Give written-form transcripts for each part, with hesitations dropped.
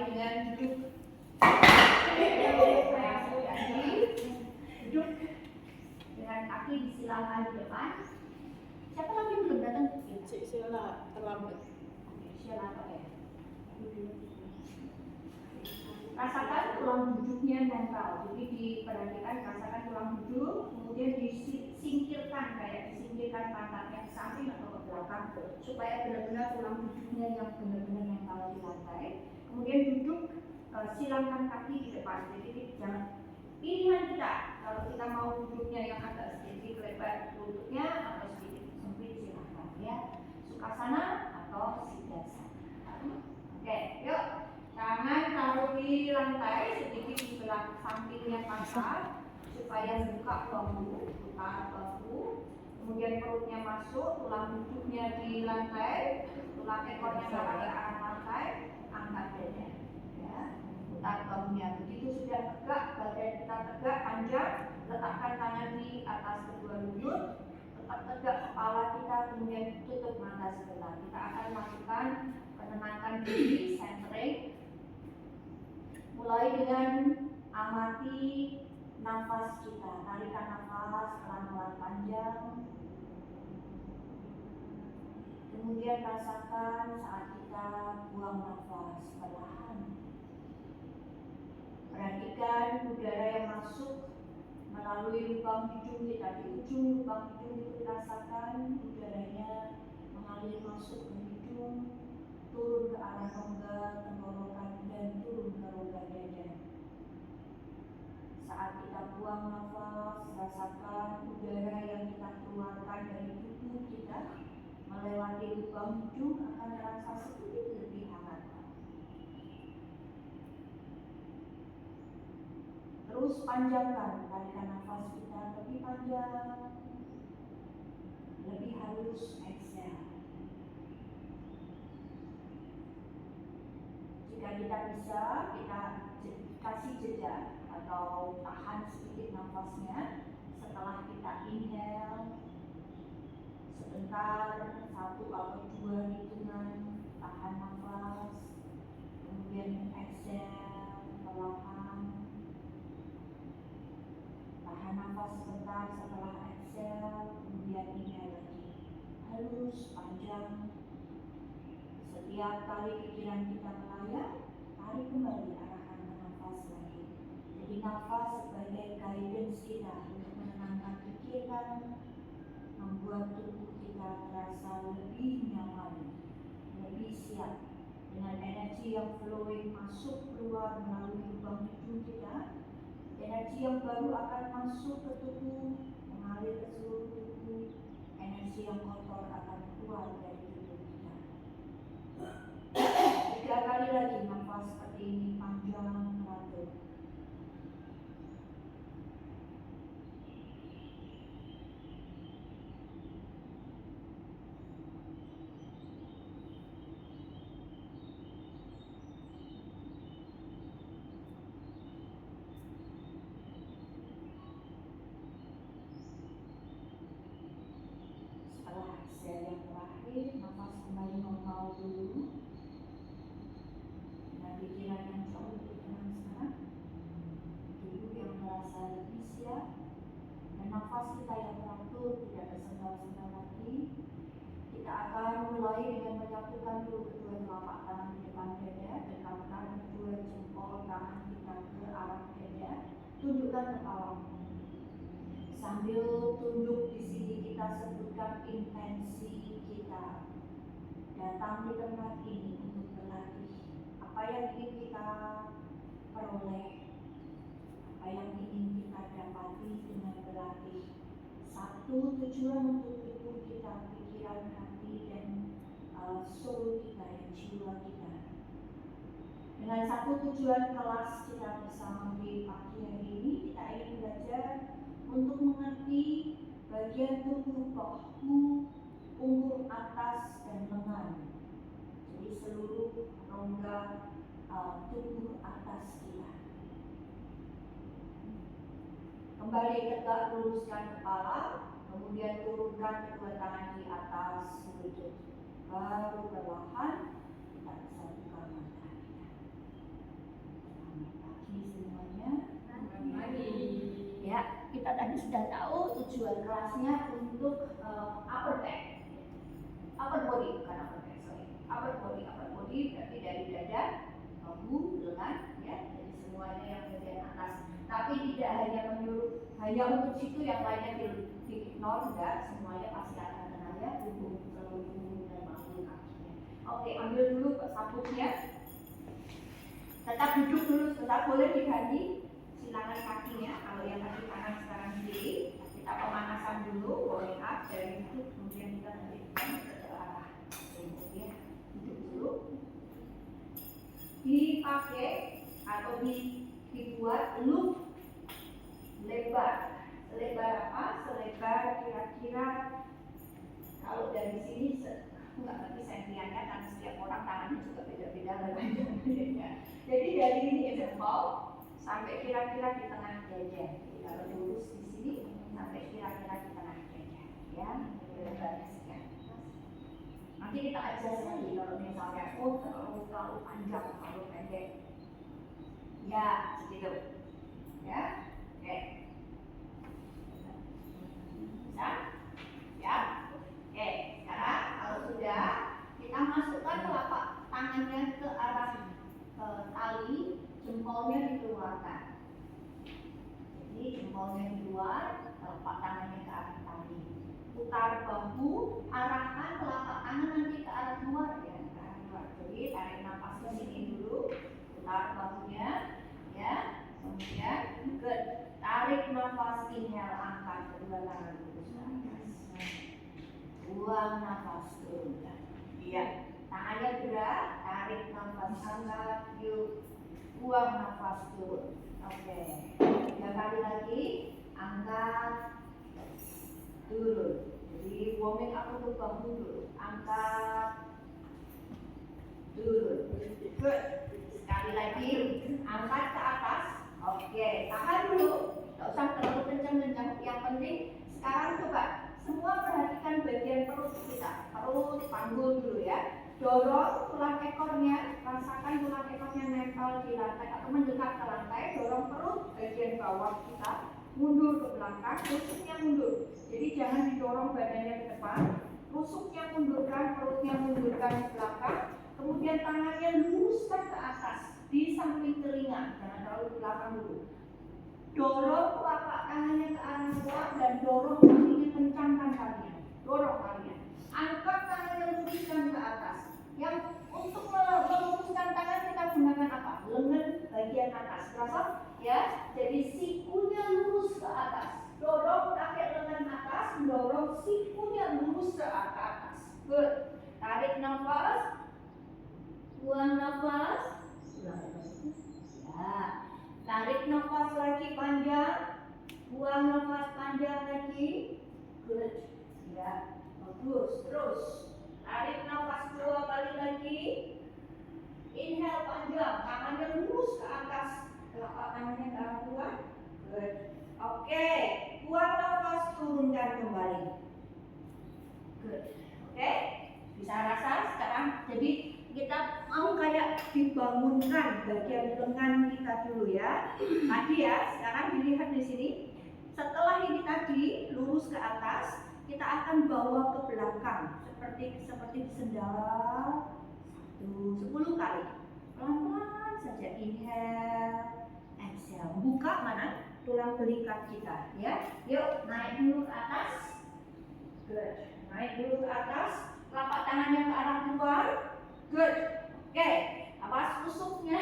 dengan duduk. Duduk dengan kaki disilangkan di depan. Siapa lagi yang belum datang? Cik Sheila terlambat. Oke, Sheila ya. Rasakan tulang duduknya nempel. Jadi diperhatikan, rasakan tulang duduk, kemudian disingkirkan, kayak disingkirkan pantatnya ke samping atau ke belakang, supaya benar-benar tulang duduknya yang benar-benar nempel di lantai. Kemudian duduk, silangkan kaki di depan. Jadi jangan pilihan kita. Kalau kita mau duduknya yang agak sedikit lebar lututnya atau sedikit sempit, silahkan ya. Sukhasana atau siddhasana. Oke, yuk. Tangan taruh di lantai sedikit di sebelah sampingnya pantat supaya buka bahu, kemudian perutnya masuk, tulang duduknya di lantai, tulang ekornya mengarah ke arah lantai, angkat dada, ya, putar bahunya. Begitu sudah tegak, badan kita tegak, panjang, letakkan tangan di atas kedua lutut, tetap tegak kepala kita, kemudian tutup mata sebentar. Kita akan lakukan penenangkan diri, centering. Mulai dengan amati nafas kita, tarikan nafas pelan-pelan panjang. Kemudian rasakan saat kita buang nafas perlahan. Perhatikan udara yang masuk melalui lubang hidung kita. Di ujung lubang hidung itu rasakan udaranya mengalir masuk ke hidung, turun ke arah rongga tenggorokan dan turun ke rongga dada. Saat kita buang nafas, rasakan udara yang kita keluarkan dari tubuh kita melewati lubang hidung akan terasa sedikit lebih hangat. Terus panjangkan tarikan nafas kita lebih panjang, lebih halus, exhale. Jika kita bisa, kita kasih jeda atau tahan sedikit nafasnya. Setelah kita inhale sebentar, 1 atau 2 hitungan, tahan nafas, kemudian exhale perlahan, tahan nafas sebentar, setelah exhale kemudian inhale lagi, halus, panjang. Setiap kali pikiran kita melayang, tarik kembali arahkan ke nafas lagi. Jadi nafas sebagai guidance kita untuk menenangkan pikiran, membuat tubuh kita terasa lebih nyaman, lebih siap. Dengan energi yang flowing masuk keluar melalui lubang hidung kita, energi yang baru akan masuk ke tubuh, mengalir ke seluruh tubuh. Energi yang kotor akan keluar dari tubuh kita. 3 kali lagi nafas seperti ini, panjang, teratur. Setelah exhale yang terakhir, nafas kembali normal dulu. Dengan pikiran yang jauh lebih tenang sekarang, tubuh yang merasa lebih siap, dan nafas kita yang teratur, tidak tersengal-sengal lagi. Kita akan mulai dengan menyatukan dulu kedua telapak tangan di depan dada, dekatkan kedua jempol tangan kita ke arah dada, tundukkan kepalamu. Sambil tunduk di sini kita sebutkan intensi kita datang di tempat ini untuk berlatih. Apa yang ingin kita peroleh, apa yang ingin kita dapati dengan berlatih. Satu tujuan untuk tubuh kita, pikiran, hati, dan soul kita, dan jiwa kita. Dengan satu tujuan kelas kita bersama di pagi hari ini, kita ingin belajar untuk mengerti bagian tubuh bahu, punggung atas, dan lengan. Jadi seluruh rongga tubuh atas kita. Kembali tegak, luruskan kepala, kemudian turunkan kedua tangan di atas lutut. Baru perlahan kita bisa buka mata kita. body berarti dari dada, bahu, lengan, ya, jadi semuanya yang bagian atas. Tapi tidak hanya untuk situ yang lainnya di ignore, enggak, semuanya pasti akan kena ya, seluruh tubuh dan maupun kakinya. Oke, ambil dulu sabuknya. Tetap duduk dulu, tetap boleh diganti silangan kakinya. Kalau yang kaki kanan sekarang kiri, kita pemanasan dulu, warming up dari duduk, kemudian kita lanjutkan ke arah tubuh ya. Duduk dulu. Dipakai atau dibuat loop lebar. Selebar apa? Selebar kira-kira kalau dari sini aku nggak ngerti sentiannya karena setiap orang tangannya juga beda-beda lebarnya. Jadi dari ini jempol sampai kira-kira di tengah dada. Jadi kalau lurus di sini sampai kira-kira di tengah dada, ya. Lebarnya sekian. Nanti kita adjust lagi kalau misalnya terlalu panjang, terlalu pendek. Ya, segitu. Ya, oke. Bisa? Ya. Oke, sekarang kalau sudah kita masukkan telapak tangannya ke arah tali, jempolnya dikeluarkan. Jadi jempolnya di luar, telapak tangannya ke arah tali. Putar bahu, arahkan telapak tangan nanti ke arah luar ya, ke arah luar. Jadi tarik nafas ke sini dulu, putar bahunya, ya. Kemudian good. Tarik nafas, inhale, angkat kedua tangan lurus ke atas. Buang nafas, turunkan. Iya. Tangannya gerak, tarik nafas, angkat, yuk. Buang nafas, turun. Oke. 3 kali lagi, angkat, turun. Jadi warming up untuk bahu dulu. Angkat, turun. Good. Sekali lagi, angkat ke atas. Oke, tahan dulu. Tidak usah terlalu kencang-kencang. Yang penting sekarang coba semua perhatikan bagian perut kita. Perut, panggul dulu ya. Dorong tulang ekornya, rasakan tulang ekornya nempel di lantai atau mendekat ke lantai. Dorong perut bagian bawah kita mundur ke belakang, rusuknya mundur. Jadi jangan didorong badannya ke depan. Rusuknya mundurkan, perutnya mundurkan ke belakang. Kemudian tangannya luruskan ke atas di samping telinga, jangan terlalu ke belakang dulu. Dorong telapak tangannya ke arah luar dan dorong kakinya, kencangkan kakinya. Dorong kakinya. Angkat tangannya, luruskan ke atas. Yang untuk meluruskan tangan kita gunakan apa? Lengan bagian atas. Terasa? Ya. Jadi sikunya lurus ke atas. Dorong pakai lengan atas, dorong sikunya lurus ke atas. Good. Tarik nafas. Buang nafas. Ya. Tarik nafas lagi panjang. Buang nafas panjang lagi. Good. Ya. Bagus. Terus. Tarik nafas 2 kali lagi. Inhale panjang. Tangannya lurus ke atas. Telapak tangannya ke arah luar. Good. Oke. Buang nafas, turunkan kembali. Good. Oke. Bisa rasa sekarang. Jadi kita mau kayak dibangunkan bagian lengan kita dulu ya. Tadi ya, sekarang dilihat di sini. Setelah ini tadi lurus ke atas, kita akan bawa ke belakang seperti sendal. 10 kali. Pelan-pelan saja, inhale, exhale. Buka mana? Tulang belikat kita ya. Yuk, naik dulu ke atas. Good. Naik dulu ke atas. Telapak tangannya ke arah luar. Good. Oke, awas rusuknya.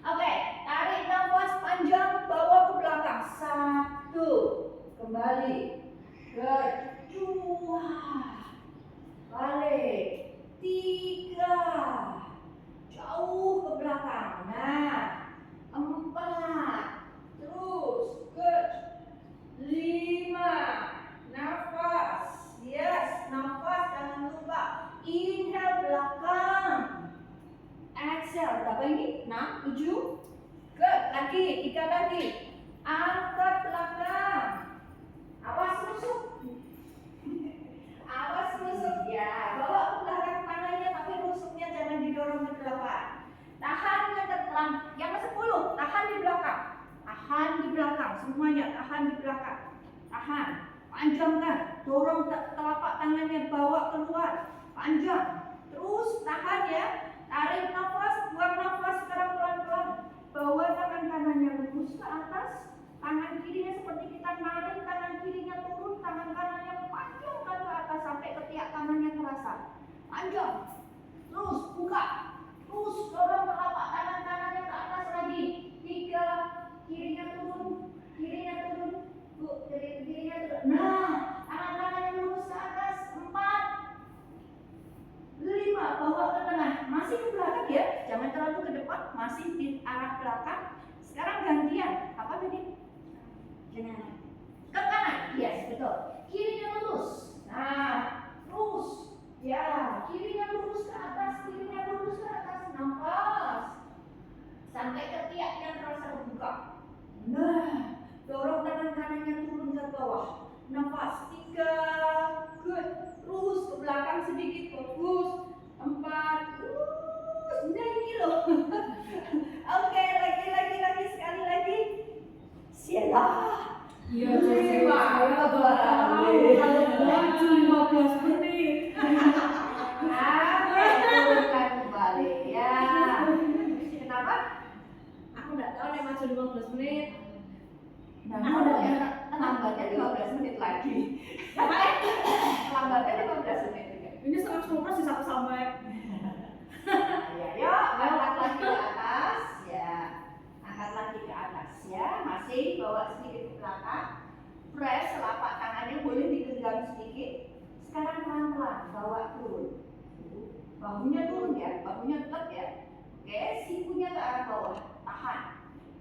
Oke, tarik nafas panjang, bawa ke belakang. 1, kembali. Good. 2, balik. 3, jauh ke belakang. Nah, 4, terus. Good. 5, nafas. Yes, nafas, jangan lupa. Inhale belakang. Exhale, berapa ini? 6, 7. Good, lagi, 3 lagi. Angkat belakang. Awas rusuk. Awas rusuk ya. Bawa ke belakang tangannya, tapi rusuknya jangan didorong ke depan. Tahan yang ke-10, tahan di belakang. Tahan di belakang, semuanya tahan di belakang. Tahan, panjangkan. Dorong telapak tangannya, bawa keluar. Panjang. Terus tahan terasa. Panjang. Terus buka. Terus dorong telapak tangan kanannya ke atas lagi. 3, kirinya turun. Kirinya turun. Kirinya turun. Nah, tangan kanannya lurus ke atas. 4, 5, bawa ke tengah. Masih ke belakang ya. Jangan terlalu ke depan. Masih di arah belakang. Sekarang gantian. Apa tadi? Kanan. Ke kanan. Yes, betul. Kirinya lurus. Nah, terus. Ya, kirinya lurus ke atas. Kirinya lurus ke atas. Nafas. Sampai ketiak yang terasa terbuka. Nah, dorong tangan kanannya turun ke bawah. Nafas. 3, good. Terus ke belakang sedikit, fokus. 4, terus. Nah, ini loh. Oke, lagi, sekali lagi. Sialah. Iya, Lima, cuma 15 menit. turunkan kembali ya. Kenapa? Aku nggak tahu nih maju 15 menit. Nah, lambatnya 15 menit lagi. Lambatnya 15 menit juga. Ini setengah sih sampai. Ya, yuk, angkat lagi ke atas ya. Angkat lagi ke atas ya. Masih bawa sedikit ke belakang. Press telapak tangannya boleh digenggam sedikit. Sekarang pelan-pelan bawa turun. Bahunya turun ya, bahunya tetap ya. Oke, sikunya ke arah bawah. Tahan.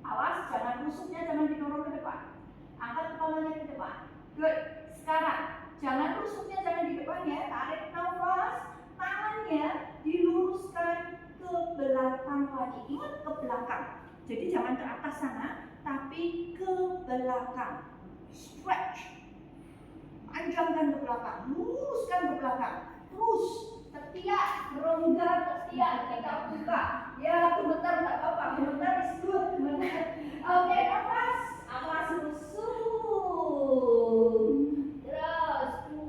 Awas, jangan rusuknya jangan didorong ke depan. Angkat kepalanya ke depan. Good. Sekarang, jangan rusuknya jangan di depan ya. Tarik nafas. Tangannya diluruskan ke belakang lagi. Ingat ke belakang. Jadi jangan ke atas sana, tapi ke belakang. Stretch. Panjangkan ke belakang. Luruskan ke belakang. Terus. Ketiak, rongga ketiak kita buka. Ya, gemetar nggak apa-apa. Gemetar is good. Oke, nafas. Awas rusuk. Terus 2,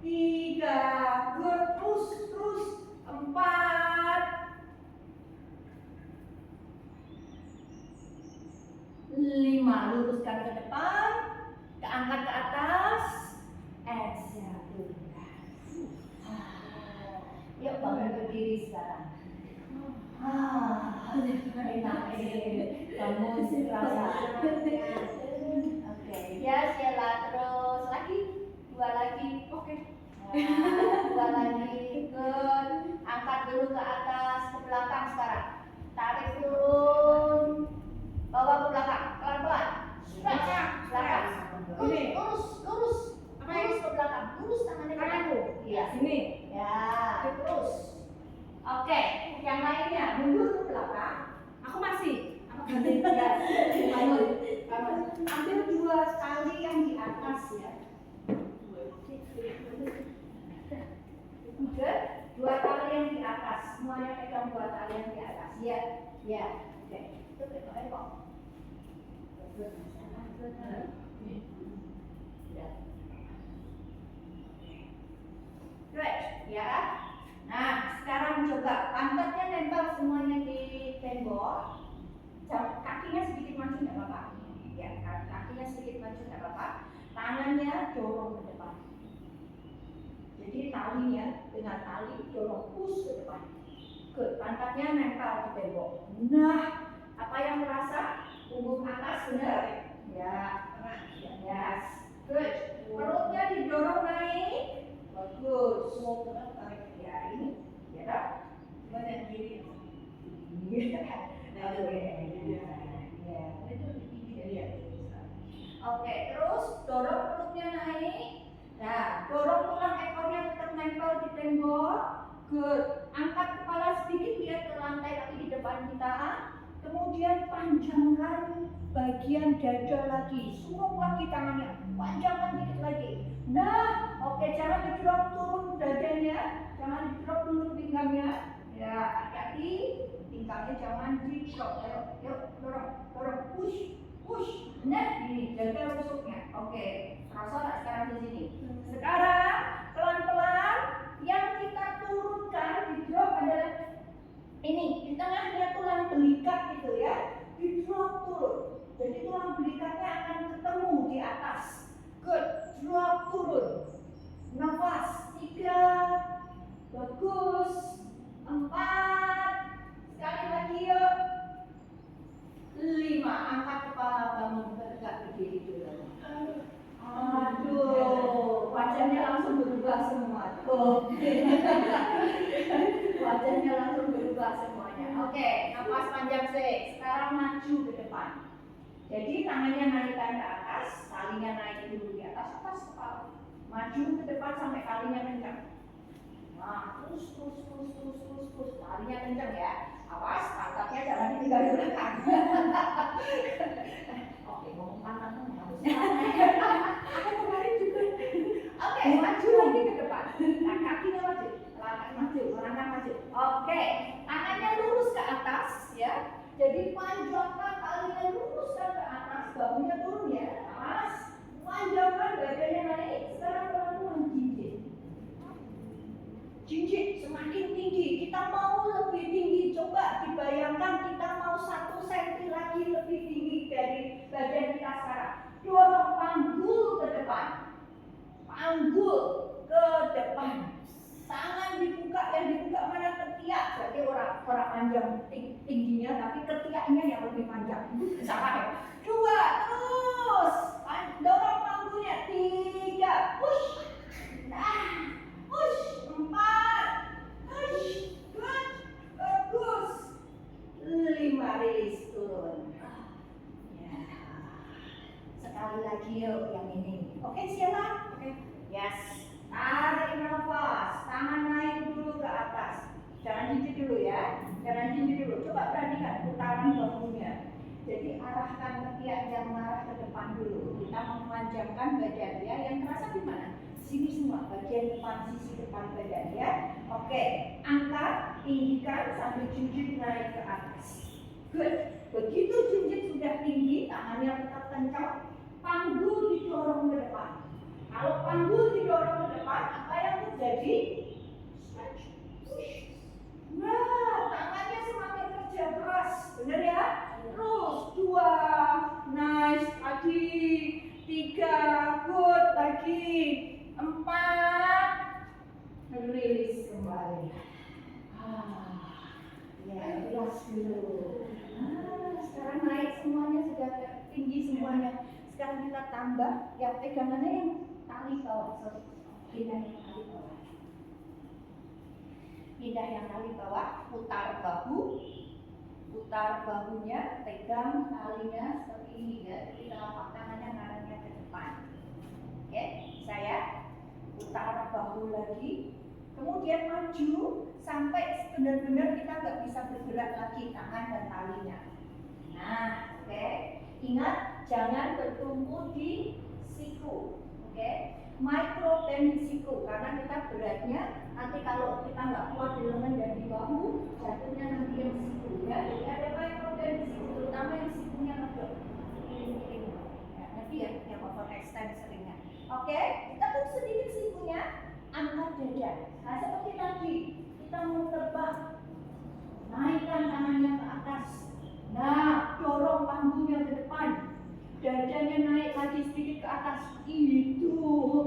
3, good. Terus 4, 5. Luruskan ke depan. Keangkat ke atas. Exhale. Yuk bangun berdiri sekarang. Enak ini. Kamu serasa. Oke, ya Sheila terus lagi. 2 lagi. Oke. 2 lagi. Good. Angkat dulu ke atas, ke belakang sekarang. Tarik turun. Bawa ke belakang. Pelan-pelan. Stretch. Belakang. Lurus. Lurus ke belakang. Lurus tangannya ke belakang. Iya, sini. Ya, terus. Oke, yang lainnya mundur ke belakang. Aku masih. Aku ganti ya. Bangun. Ambil 2 tali yang di atas ya. Good. 2 tali yang di atas. Semuanya pegang 2 tali yang di atas. Ya, ya. Oke. Itu pegang kok. Stretch, ya. Nah, sekarang coba pantatnya nempel semuanya di tembok. Kakinya sedikit maju nggak apa-apa. Ya, kakinya sedikit maju nggak apa-apa. Tangannya dorong ke depan. Jadi talinya dengan tali dorong push ke depan. Good, pantatnya nempel di tembok. Nah, apa yang terasa? Punggung atas benar? Ya, yes. Good. Perutnya didorong naik. Bagus. Tarik ya ini. Ya tak? Badan kiri. Oke, terus dorong perutnya naik. Nah, dorong tulang ekornya tetap nempel di tembok. Good. Angkat kepala sedikit lihat ke lantai tapi di depan kita. Kemudian panjangkan bagian dada lagi. Suruh lagi tangannya. Panjangkan dikit lagi. Nah, oke, jangan di-drop turun dadanya. Jangan di-drop dulu pinggangnya. Ya, hati-hati. Pinggangnya jangan di-drop. Ayo, yuk, dorong, push. Nah, ini jaga rusuknya. Oke, terasa tak sekarang di sini? Sekarang pelan-pelan yang kita turunkan di-drop adalah ini di tengahnya tulang belikat gitu ya, di drop turun. Jadi tulang belikatnya akan ketemu di atas. Good, drop turun. Nafas Oke. Wajahnya langsung berubah semuanya. Oke, nafas panjang sih. Sekarang maju ke depan. Jadi tangannya naikkan ke atas, talinya naik dulu di atas kepala. Maju ke depan sampai talinya kencang. Nah, terus, talinya kencang ya. Awas, pantatnya jangan ditinggal di belakang. Oke, ngomong pantat kan harus. Aku kemarin juga. Oke, maju lagi ke depan. Nah, kakinya maju, melangkah maju. Oke, tangannya lurus ke atas ya. Jadi panjangkan talinya luruskan ke atas, bahunya turun ya. Awas, panjangkan badannya naik. Sekarang pelan-pelan jinjit. Jinjit semakin tinggi. Kita mau lebih tinggi. Coba dibayangkan kita mau 1 cm lagi lebih tinggi dari badan kita sekarang. Dorong panggul ke depan. Panggul ke depan. Tangan dibuka, yang dibuka mana ketiak. Berarti orang panjang tingginya, tapi ketiaknya yang lebih panjang. Sama ya. 2, terus dorong panggulnya. 3, push. Nah, push. 4, push. Good, bagus. 5, rilis turun. Ya. Sekali lagi yuk yang ini. Oke, siapa? Oke. Yes. Tarik nafas, tangan naik dulu ke atas. Jangan jinjit dulu ya. Jangan jinjit dulu. Coba perhatikan putaran bahunya. Jadi arahkan ketiak yang mengarah ke depan dulu. Kita memanjangkan badan ya. Yang terasa di mana? Sini semua, bagian depan, sisi depan badan ya. Oke, angkat, tinggikan sambil jinjit naik ke atas. Good. Begitu jinjit sudah tinggi, tangannya tetap kencang. Panggul didorong ke depan. Kalau panggul didorong ke depan, apa yang terjadi? Stretch, push. Nah, tangannya semakin kerja keras, benar ya? Terus 2, nice, lagi 3, good, lagi 4, rilis kembali. Ya, relax dulu. Sekarang naik semuanya sudah tinggi semuanya. Sekarang kita tambah, ya pegangannya yang tali bawah, pindah yang tali bawah. Pindah yang tali bawah, putar bahu, putar bahunya, pegang talinya seperti ini ya. Jadi telapak tangannya ngarahnya ke depan. Oke, saya putar bahu lagi, kemudian maju sampai benar-benar kita nggak bisa bergerak lagi tangan dan talinya. Nah, oke, ingat jangan bertumpu di siku. Oke, micro dan di siku karena kita beratnya nanti kalau kita nggak kuat di lengan dan di bahu jatuhnya nanti yang siku ya. Jadi ada micro dan di siku, terutama yang sikunya ngedok. Ya, nanti ya yang overextend seringnya. Oke, kita pun sedikit sikunya, angkat dada. Nah seperti tadi kita mau terbang, naikkan tangannya ke atas. Nah, dorong panggungnya ke depan. Dadanya naik lagi sedikit ke atas. Itu.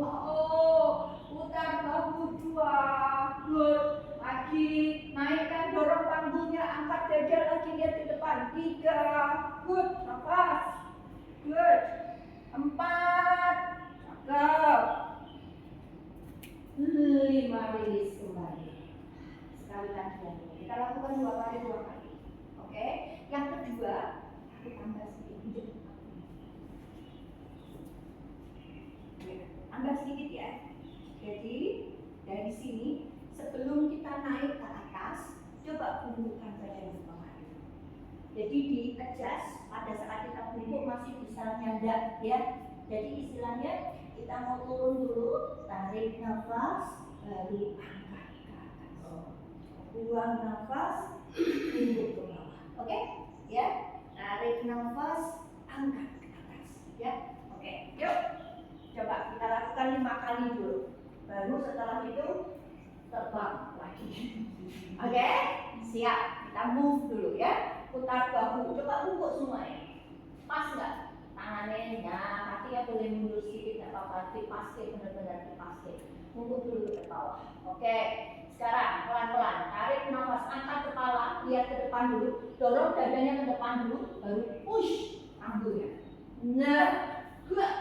Oh, putar bahu 2. Good. Lagi naikkan, dorong panggungnya, angkat dada lagi, lihat ke depan. 3. Good. Nafas. Good. 4. Cakep. 5, rilis kembali. Sekali lagi. Kita lakukan 2 kali. Oke. Yang kedua, aku tambah sedikit. Tambah sedikit ya. Jadi dari sini sebelum kita naik ke atas, coba bungkukkan badan ke bawah. Jadi di adjust pada saat kita bungkuk masih bisa nyandar ya. Jadi istilahnya kita mau turun dulu, tarik nafas, baru angkat ke atas. Buang nafas, bungkuk ke bawah. Oke? Ya. Tarik nafas, angkat ke atas. Ya. Oke. Yuk. Coba kita lakukan 5 kali dulu. Baru setelah itu terbang lagi. Oke? Siap. Kita move dulu ya. Putar bahu. Coba bungkuk semuanya. Pas nggak? Tangannya, hati ya boleh mundur sedikit, nggak apa-apa. Dipaske, benar-benar dipaske. Bungkuk dulu ke bawah. Oke. Sekarang pelan-pelan tarik nafas, angkat kepala, lihat ke depan dulu, dorong dadanya ke depan dulu, baru push panggungnya. Nah, good.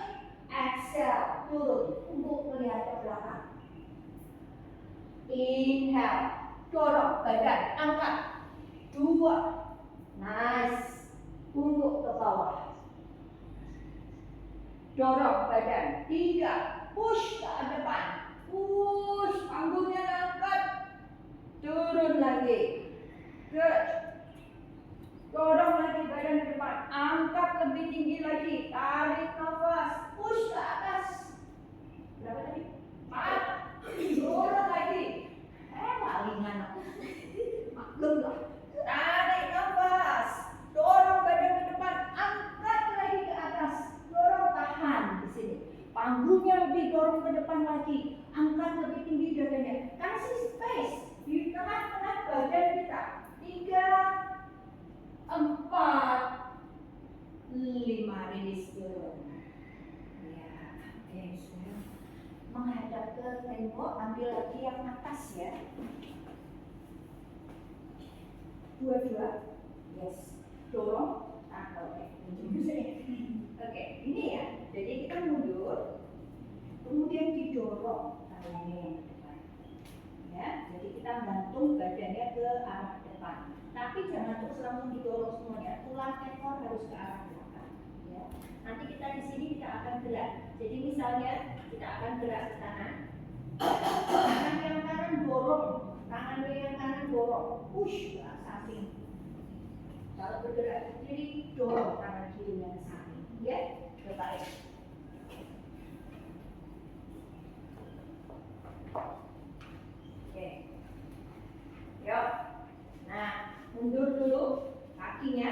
Exhale, turun, untuk melihat ke belakang. inhale, dorong badan, angkat, 2, nice, pungguk ke bawah, dorong badan, 3, push ke depan, push, panggungnya angkat, turun lagi, good, dorong lagi badan ke depan, angkat lebih tinggi lagi, tarik nafas, push ke atas, berapa tadi? 4, dorong lagi, lalingan aku, maklum lah, tarik nafas, dorong badan ke depan, angkat lagi ke atas, dorong, tahan di sini, panggungnya lebih dorong ke depan lagi, angkat lebih tinggi dadanya, kasih space di tengah-tengah badan kita, 3, 4, 5, rilis turun. Ya, oke, sekarang menghadap ke tembok, ambil lagi yang atas ya. 2, yes, dorong, oke, oke, ini ya, jadi kita mundur, kemudian didorong tangannya yang ke depan, ya, jadi kita gantung badannya ke arah depan, tapi jangan terus langsung didorong semuanya, tulang ekor harus ke arah belakang, ya. Nanti kita di sini kita akan gerak, jadi misalnya kita akan gerak ke kanan, tangan yang kanan dorong, tangan yang kanan dorong, push ke samping. Kalau bergerak ke kiri, dorong tangan kirinya ke samping, ya, berbalik. Oke, yuk. Nah, mundur dulu kakinya,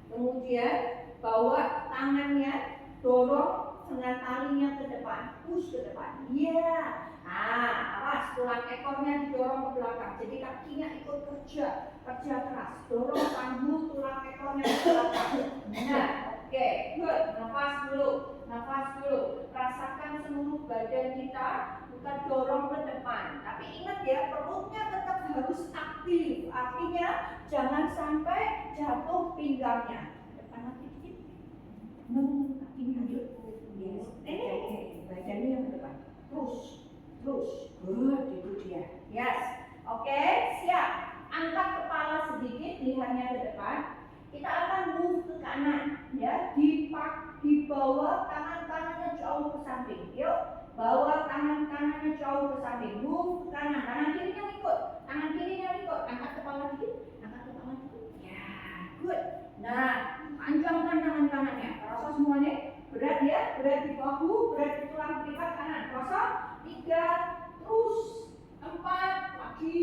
kemudian bawa tangannya, dorong dengan talinya ke depan, push ke depan. Iya. Nah, awas tulang ekornya didorong ke belakang. Jadi kakinya ikut kerja keras. Dorong panggung tulang ekornya ke belakang. Nah, oke, good. Nafas dulu. Rasakan seluruh badan kita, bukan dorong ke depan. Tapi ingat ya, perutnya tetap harus aktif. Artinya jangan sampai jatuh pinggangnya. Depan lagi dikit. Kakinya ambil. Yes. Badannya yang ke depan. Terus. Good, itu dia. Yes. Oke, siap. Angkat kepala sedikit, lihatnya ke depan. Kita akan move ke kanan, ya. Dibawa tangan kanannya jauh ke samping. Yuk, bawa tangan kanannya jauh ke samping. Move ke kanan, tangan kirinya ikut. Angkat kepala dikit. Ya, good. Nah, panjangkan tangan kanannya. Terasa semuanya? Berat ya, berat di bahu, berat di tulang belikat kanan. Terasa? 3, terus 4, lagi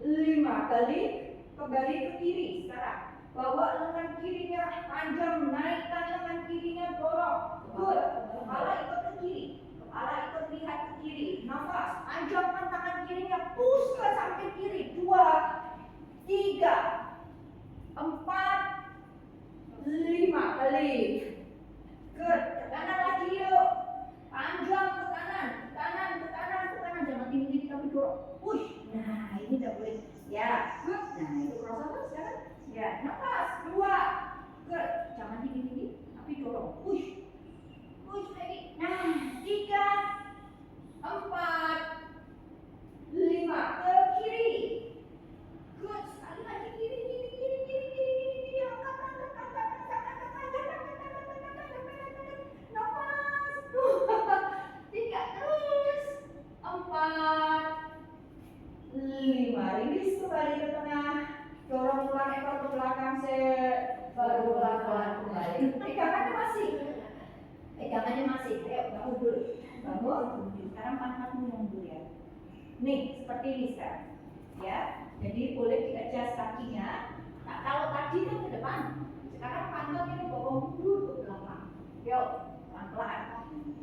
5, balik, kembali ke kiri sekarang. Bawa lengan kirinya panjang, naikkan lengan kirinya, dorong. Good. Kepala ikut ke kiri, kepala ikut lihat ke kiri. Nafas, panjangkan tangan kirinya, push ke samping kiri. 2, 3, 4, 5, balik. Good. Ke kanan lagi yuk. Panjang ke kanan. Jangan tinggi tapi dorong. Push. Nah, ini udah boleh. Ya, good. Nah, itu proses kan sekarang. Ya, nafas. 2. Good. Jangan tinggi tapi dorong. Push lagi. Nah, 3, 4, 5, ke kiri. Good. Sekali lagi kiri. Nafas. 3, terus 4, 5, rilis kembali ke tengah, dorong tulang ekor ke belakang, baru pelan-pelan kembali. Pegangannya masih. Ayo bangun dulu. Sekarang pantatmu mundur ya. Nih, seperti ini sekarang. Ya, jadi boleh di-adjust kakinya. Nah, kalau tadi kan ke depan, sekarang pantatnya dibawa mundur ke belakang. Yuk, pelan-pelan.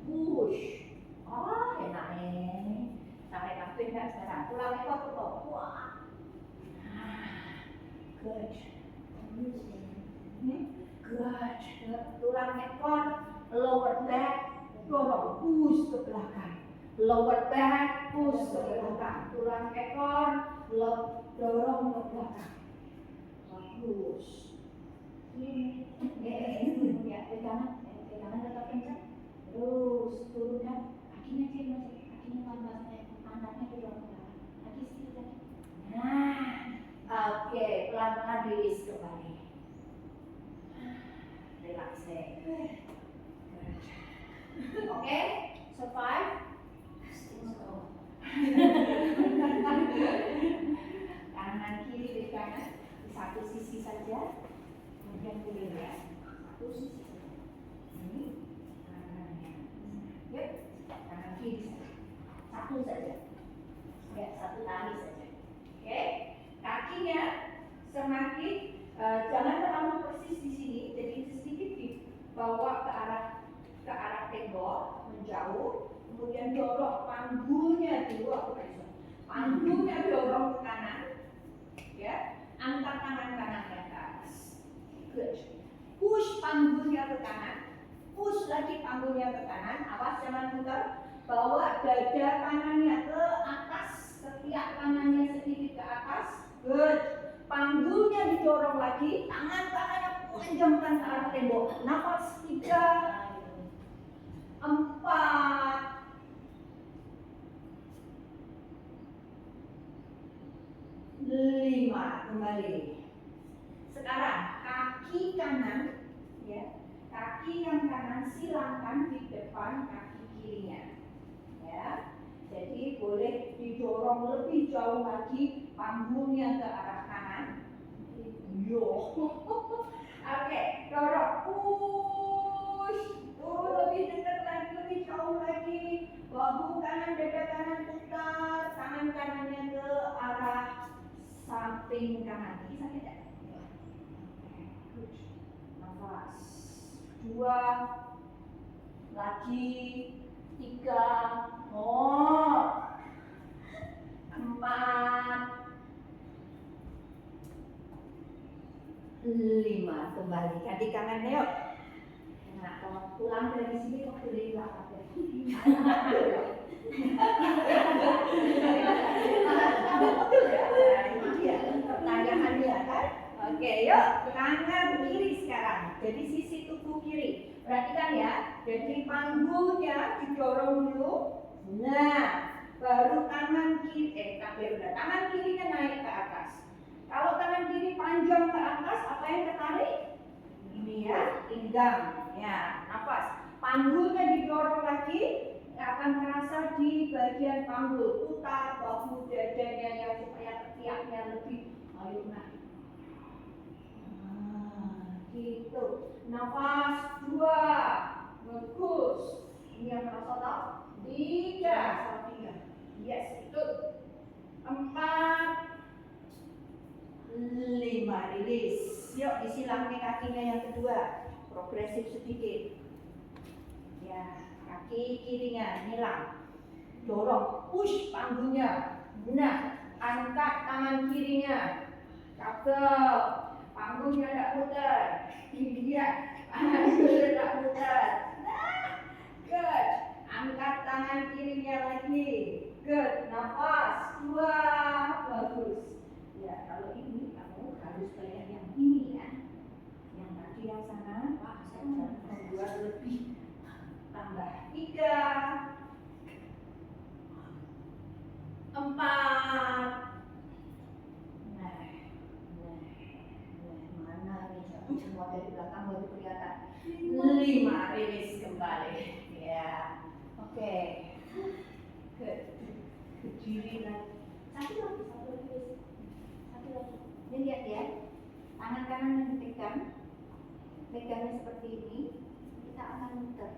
Push. Oh, enak nih. Tarik kaki enggak sekarang. Tulang ekor ke bawah. Wah. Good. Good. Tulang ekor, lower back, dorong, push ke belakang. Lower back, push ke belakang. Tulang ekor, dorong ke belakang. Bagus. Ya, pegangan tetap kencang. Terus turunkan kakinya masih, kakinya tambah Anaknya dorong ke belakang. Lagi sedikit lagi. Nah, oke, pelan-pelan rilis kembali. Relaxing. Oke, survive. Kanan kiri di kanan di satu sisi saja, kemudian kiri ya, satu sisi saja. Ini kanannya. Yuk, kanan kiri saja. Satu saja. Ya, satu tali saja. Oke, kakinya semakin jangan terlalu persis di sini, jadi sedikit dibawa ke arah tembok, menjauh, kemudian dorong panggulnya dulu, panggulnya dorong ke kanan, ya, angkat tangan kanannya ke atas. Good. Push panggulnya ke kanan, push lagi panggulnya ke kanan, awas jangan muter. Bawa dada kanannya ke atas, ketiak kanannya sedikit ke atas. Good. Panggulnya didorong lagi, tangan kanannya panjangkan ke arah tembok. Nafas 3, 4, 5. Kembali. Sekarang kaki kanan, ya, kaki yang kanan silangkan di depan kaki kirinya. Ya, jadi boleh didorong lebih jauh lagi panggulnya ke arah kanan. Yo, oke, dorong, push, lebih dekat lagi, lebih jauh lagi. Bahu kanan, dada kanan putar, tangan kanannya ke arah samping kanan. Ini sakit ya? Good. Nafas. 2 lagi. 3, 4, 5. Kembali ganti kanan yuk. Nah, kalau pulang dari sini kok beli apa ya? Pertanyaannya kan? Oke, yuk kanan kiri sekarang. Jadi sisi tubuh kiri. Perhatikan ya. Jadi panggulnya didorong dulu. Nah, baru tangan kiri, tangan kirinya naik ke atas. Kalau tangan kiri panjang ke atas, apa yang tertarik? Ini ya, pinggang. Ya, nafas. Panggulnya didorong lagi, akan terasa di bagian panggul. Putar bahu dadanya ya supaya ketiaknya lebih. Ayo naik. Gitu. Nafas 2. Bagus. Ini yang terasa tau? 3. Yes, itu. 4, 5. Rilis. Yuk disilangkan kakinya yang kedua. Progresif sedikit. Ya, kaki kirinya nyilang. Dorong, push panggulnya. Nah, angkat tangan kirinya. Cakep. Panggulnya tidak muter. Iya, panggulnya tidak muter. Nah, good. Angkat tangan kirinya lagi. Good. Nafas 2. Bagus. Ya, kalau ini kamu harus kayak yang ini ya. Yang tadi yang sana, saya membuat lebih. Tambah 3, 4. Mana nih? Semua dari belakang baru kelihatan. 5. Rilis kembali. Ya, oke. Good. Berdiri lagi. Satu lagi. Ini lihat ya. Tangan kanan yang dipegang, pegangnya seperti ini. Kita akan muter.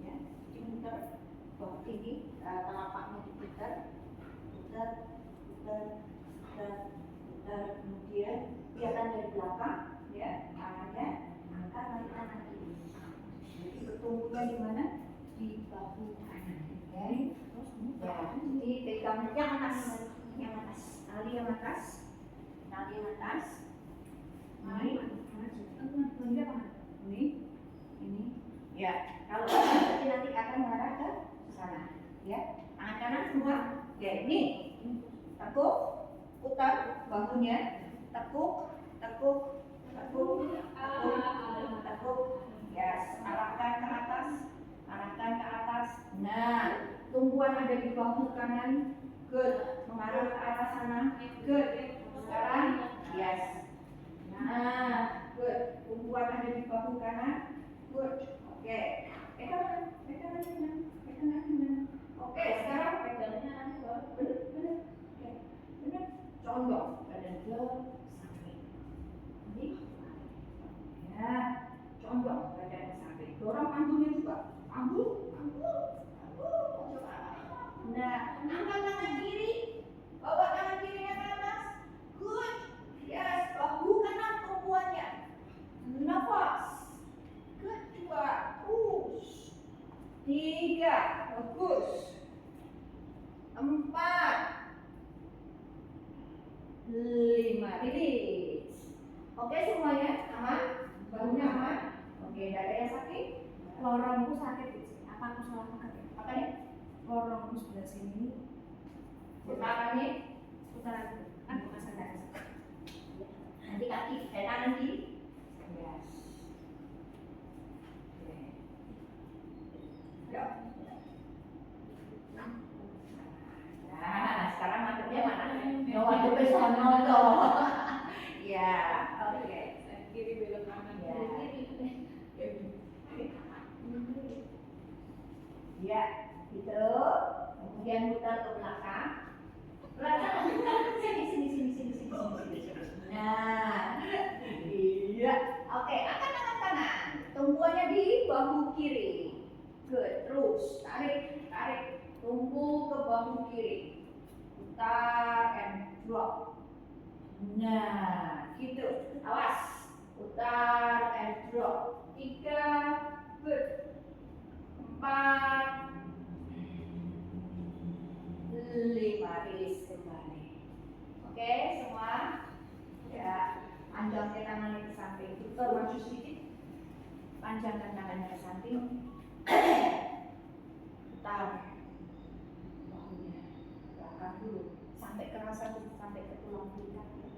Ya, dimuter. Bawah ini telapaknya diputar. Putar. Kemudian kelihatan dari belakang, ya, tangannya angkat lagi tangan kiri. Jadi bertumbuhnya di mana? Di bahu kanan. Ya, jadi pegang yang atas, tali yang atas. Ini, ya. Kalau nanti akan mengarah ke sana, ya. Tangan kanan semua, ya ini. Tekuk, putar bahunya, tekuk. Yes, arahkan ke atas, arahkan ke atas. Nah, tumpuan ada di bahu kanan. Good. Mengarah ke arah sana. Good. Sekarang, yes. Nah, good. Tumpuan ada di bahu kanan. Good. Oke. Pegangan. Oke, sekarang pegangnya nanti benar. Oke, benar. Condong badan ke samping. Ini. Ya, condong badan ke samping. Dorong panggulnya juga. Panggul. Coba. Nah, angkat tangan kiri. Bawa tangan kirinya ke atas. Good. Yes, bahu kanan tumpuannya. Nafas. Kedua, push. 3, bagus. 4, 5, release. Oke semuanya, aman? Bahunya aman? Oke, dadanya sakit? Lorongku sakit sih. Apa aku salah makan ya? Apa nih? Lorongku sebelah sini. Putaran nih? Putaran. Aku masih ada. Nanti kaki, tangan kiri. Yes. Oke. Yuk. Nah, sekarang madepnya mana? Madepnya sana toh. Ya, oke. Kiri belok kanan. Ya. Ya, gitu. Kemudian putar ke belakang. Sini. Nah, iya. Oke, angkat tangan kanan. Tumpuannya di bahu kiri. Good. Terus tarik. Tumpu ke bahu kiri. Putar and drop. Nah, gitu. Awas. Putar and drop. 3. Good. 4. 5, rilis kembali. Oke, semua. Ya, panjangkan tangannya ke samping. Putar maju sedikit. Panjangkan tangannya ke samping. Putar bahunya belakang dulu sampai kerasa sampai ke tulang belakang.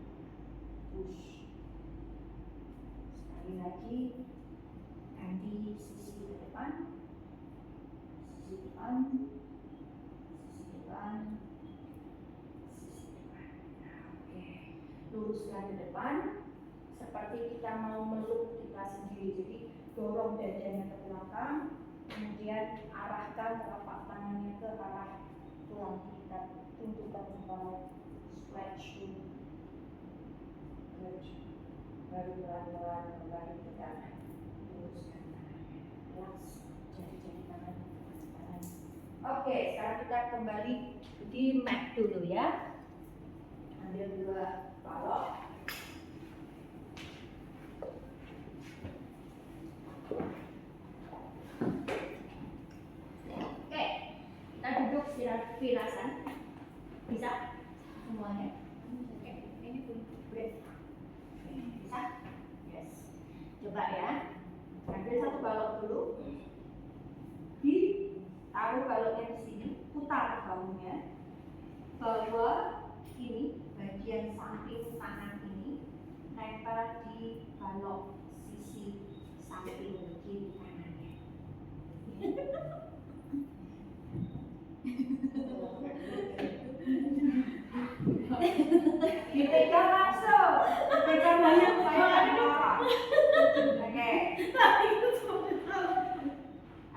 Push. Sekali lagi. Ganti sisi ke depan. Sisi depan. Oke, luruskan ke depan seperti kita mau meluk kita sendiri. Jadi dorong dadanya ke belakang, kemudian arahkan telapak tangannya ke arah tulang kita, tunjukkan ke bawah, stretch dulu. Good. Baru pelan-pelan kembali ke kanan, luruskan tangannya, relax, jari-jari tangan. Oke, sekarang kita kembali di mat dulu ya. Ambil 2 balok. Oke, kita duduk virasan. Bisa semuanya? Oke, ini pun break. Bisa? Yes. Coba ya. Ambil 1 balok dulu. Taruh baloknya di sini, putar bahunya, bawa ini bagian samping tangan ini nempel di balok sisi samping kiri tangannya. Dipegang langsung, dipegang banyak supaya nggak.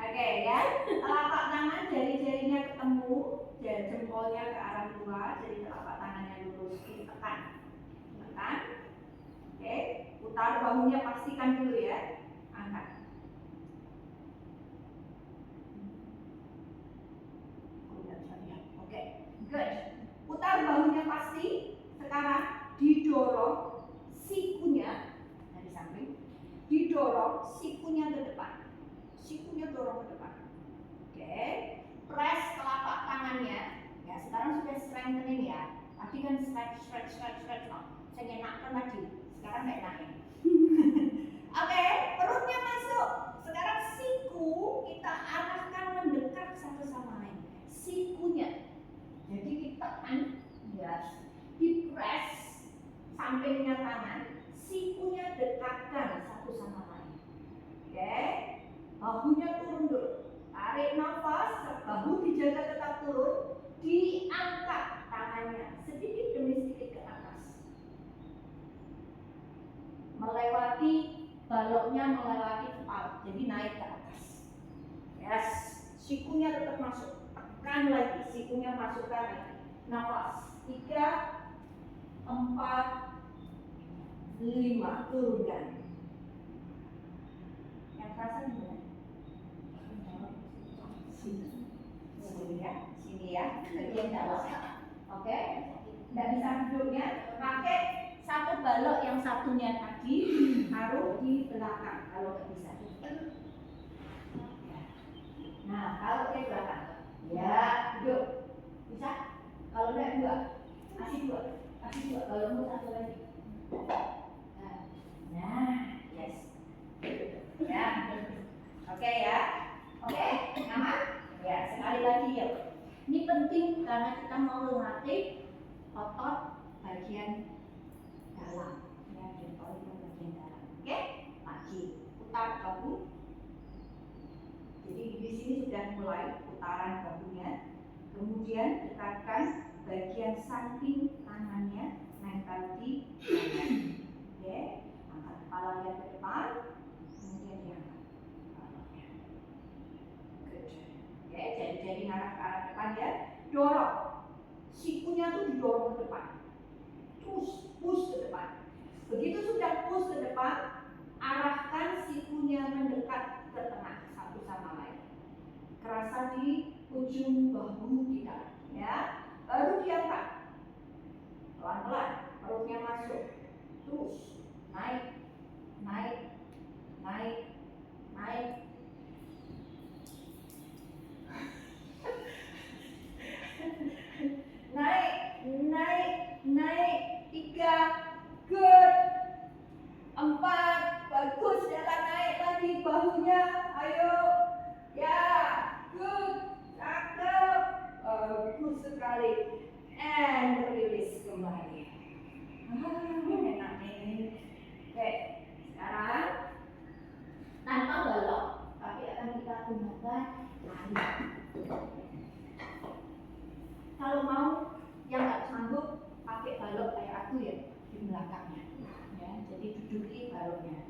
Oke ya, telapak tangan jari-jarinya ketemu, jempolnya ke arah luar, jadi telapak tangannya lurus, ditekan. Oke, putar bahunya, pastikan dulu ya, angkat. Oke, good. Putar bahunya pasti. Sekarang didorong sikunya dari samping, didorong sikunya ke depan. Sikunya dorong ke depan. Oke, press telapak tangannya. Ya, sekarang sudah strengthening ya. Tadi kan stretch. No. Saya enakkan tadi. Sekarang nggak enakin. Oke, perutnya masuk. Sekarang siku kita arahkan mendekat satu sama lain. Sikunya. Jadi kita di press sampingnya tangan, sikunya dekatkan satu sama lain. Oke. Bahunya turun dulu, masukkan lagi. Nafas. 3, 4, 5. Turunkan. Yang terasa di mana? Sini ya, bagian dalam. Oke, tidak bisa duduknya. Pakai satu balok yang satunya tadi taruh di belakang kalau nggak bisa. Nah, kalau ke belakang, ya duduk. Bisa? Kalau enggak dua, kasih dua. Balokmu satu lagi. Nah, yes. Ya, oke ya. Oke, aman? Ya, sekali lagi ya. Ini penting karena kita mau melatih otot bagian dalam. Ya, jempol itu bagian dalam. Oke, lagi putar bahu. Jadi di sini sudah mulai putaran bahunya. Kemudian dekatkan bagian samping tangannya nempel di tangan. Oke, angkat kepalanya ke depan. Kemudian diangkat kepalanya. Good. Oke, jadi ngarah ke arah depan ya. Dorong. Sikunya tuh didorong ke depan. Terus push ke depan. Begitu sudah push ke depan, arahkan sikunya mendekat ke tengah satu sama lain. Kerasa di ujung bahu kita, ya. Baru diangkat. Pelan-pelan, perutnya masuk. Terus naik, naik, naik, naik. Naik. 3, good. 4, bagus. Jalan naik lagi bahunya. Ayo. Ya, good. Cakep. Bagus sekali. And release kembali. Enak nih. Oke, sekarang tanpa balok, tapi akan kita gunakan tali. Kalau mau yang nggak sanggup pakai balok kayak aku ya di belakangnya, ya. Jadi duduki baloknya.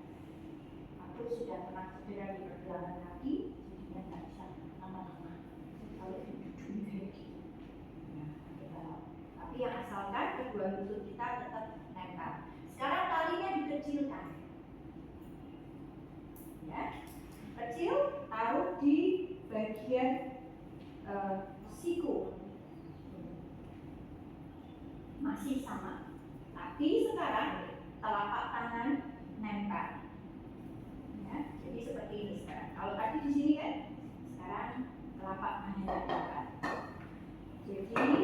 Aku sudah pernah cedera di pergelangan kaki, jadinya nggak bisa lama-lama. Kalau diduduki kayak gitu, ya, pakai balok. Tapi yang asalkan kedua lutut kita tetap nempel. Sekarang talinya dikecilkan, ya. Kecil, taruh di bagian siku. Masih sama, tapi sekarang telapak tangan nempel, ya. Jadi seperti ini sekarang. Kalau tadi di sini kan, sekarang telapak tangan nempel. Jadi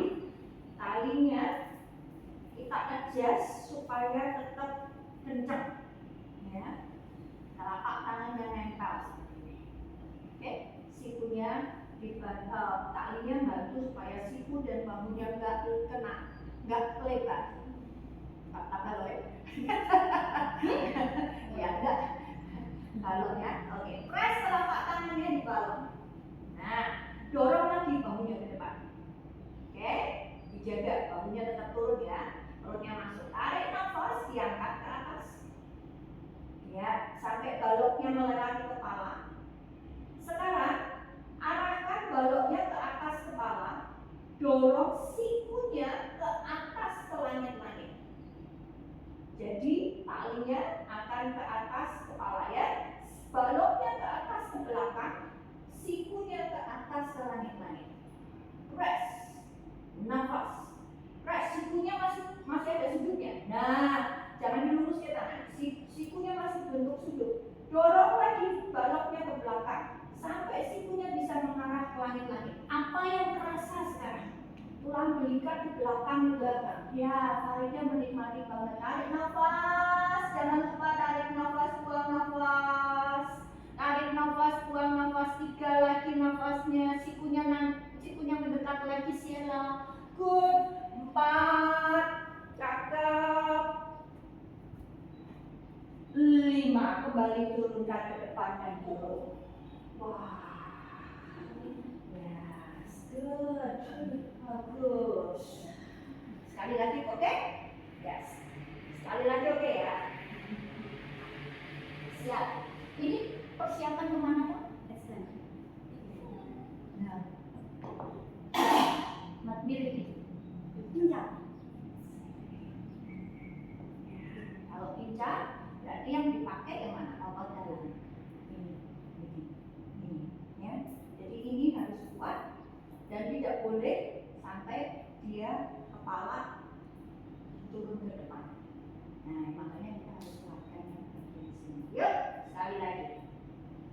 talinya kita adjust supaya tetap kencang, ya. Telapak tangannya nempel seperti ini. Oke, sikunya talinya bantu supaya siku dan bahunya nggak kena. Nggak lebar, tak balok ya enggak baloknya. Oke, press telapak tangannya di balok. Nah, dorong lagi bahunya ke depan. Oke, dijaga bahunya tetap turun ya, perutnya masuk. Tarik nafas, diangkat ke atas, ya, sampai baloknya melewati kepala. Sekarang arahkan baloknya ke atas kepala, dorong sikunya ke atas ke langit-langit. Jadi talinya akan ke atas kepala ya, baloknya ke atas ke belakang, sikunya ke atas ke langit-langit. Press, nafas, press, sikunya masih ada sudutnya. Nah, jangan diluruskan tangan, sikunya masih bentuk sudut. Dorong lagi baloknya ke belakang sampai sikunya bisa mengarah ke langit-langit. Apa yang terasa sekarang? Tulang belikat di belakang juga. Ya, tariknya menikmati banget. Tarik nafas, jangan lupa tarik nafas, buang nafas. Tarik nafas, buang nafas. 3 lagi nafasnya. Sikunya mendekat lagi, Sheila. Good. 4, cakep. 5, kembali turunkan ke depan dan turun. Wah. Yes, good. Bagus. Sekali lagi oke? Yes. Sekali lagi oke ya? Siap. Ini persiapan kemana Pak? Nah. dia kepala turun ke depan. Nah, makanya kita harus kuatkan yang bagian sini. Yuk, sekali lagi.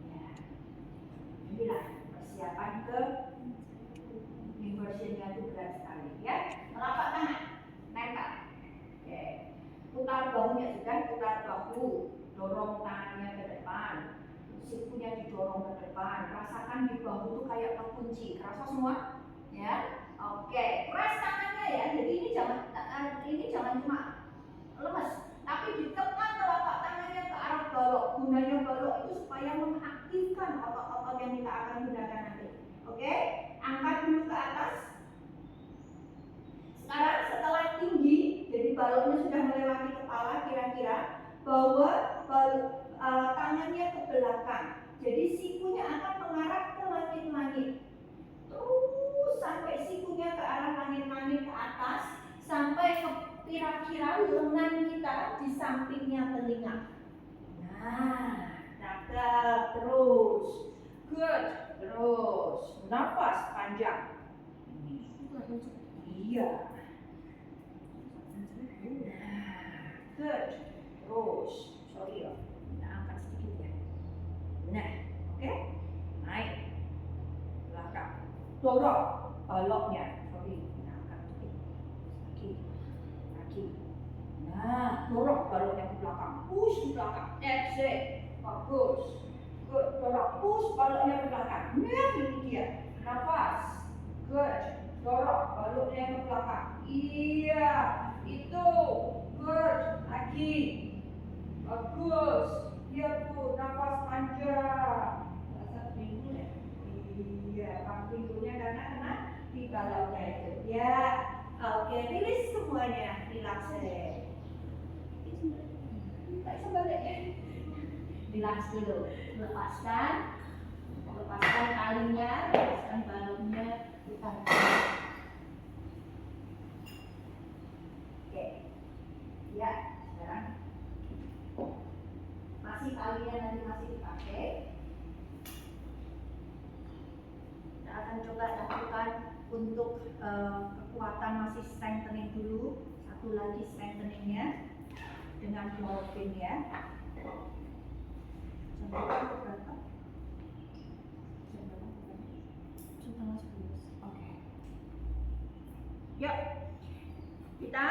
Ya, inilah persiapan ke inversionnya itu berat sekali. Ya, telapak tangan, nempel. Oke, putar bahunya sudah, putar bahu, dorong tangannya ke depan, sikunya didorong ke depan. Rasakan di bahu itu kayak terkunci. Kerasa semua? Ya, oke. Press tangannya ya. Jadi ini jangan cuma lemes, tapi ditekan telapak tangannya ke arah balok. Gunanya balok itu supaya mengaktifkan otot-otot yang kita akan gunakan nanti. Oke, angkat dulu ke atas. Sekarang setelah tinggi, jadi baloknya sudah melewati kepala kira-kira, bawa tangannya ke belakang. Jadi sikunya akan mengarah ke langit-langit. Terus sampai sikunya ke arah langit-langit ke atas, sampai ke kira-kira lengan kita di sampingnya telinga. Nah, cakep. Terus, good. Terus, nafas panjang. Iya. Good. Terus, sorry ya, kita angkat sedikit ya. Nah, oke. Naik. Belakang. Dorong baloknya. Sorry, kita angkat sedikit. Lagi. Nah, dorong baloknya ke belakang. Push ke belakang. That's it. Bagus. Good. Dorong. Push baloknya ke belakang. Nah, ini dia. Nafas. Good. Dorong baloknya ke belakang. Iya. Itu. Good. Lagi. Bagus. Iya tuh. Nafas panjang. Rasa pinggul ya? Iya. Pinggulnya karena kena di baloknya itu. Ya. Oke. Rilis semuanya. Relax deh. Tak sebaliknya. Relax dulu. Lepaskan talinya, lepaskan balonnya, putar. Oke. Ya, sekarang masih talinya nanti masih dipakai. Kita akan coba lakukan untuk kekuatan masih strengthening dulu. Satu lagi strengtheningnya dengan clothing ya. Berapa? Oke. Yuk, kita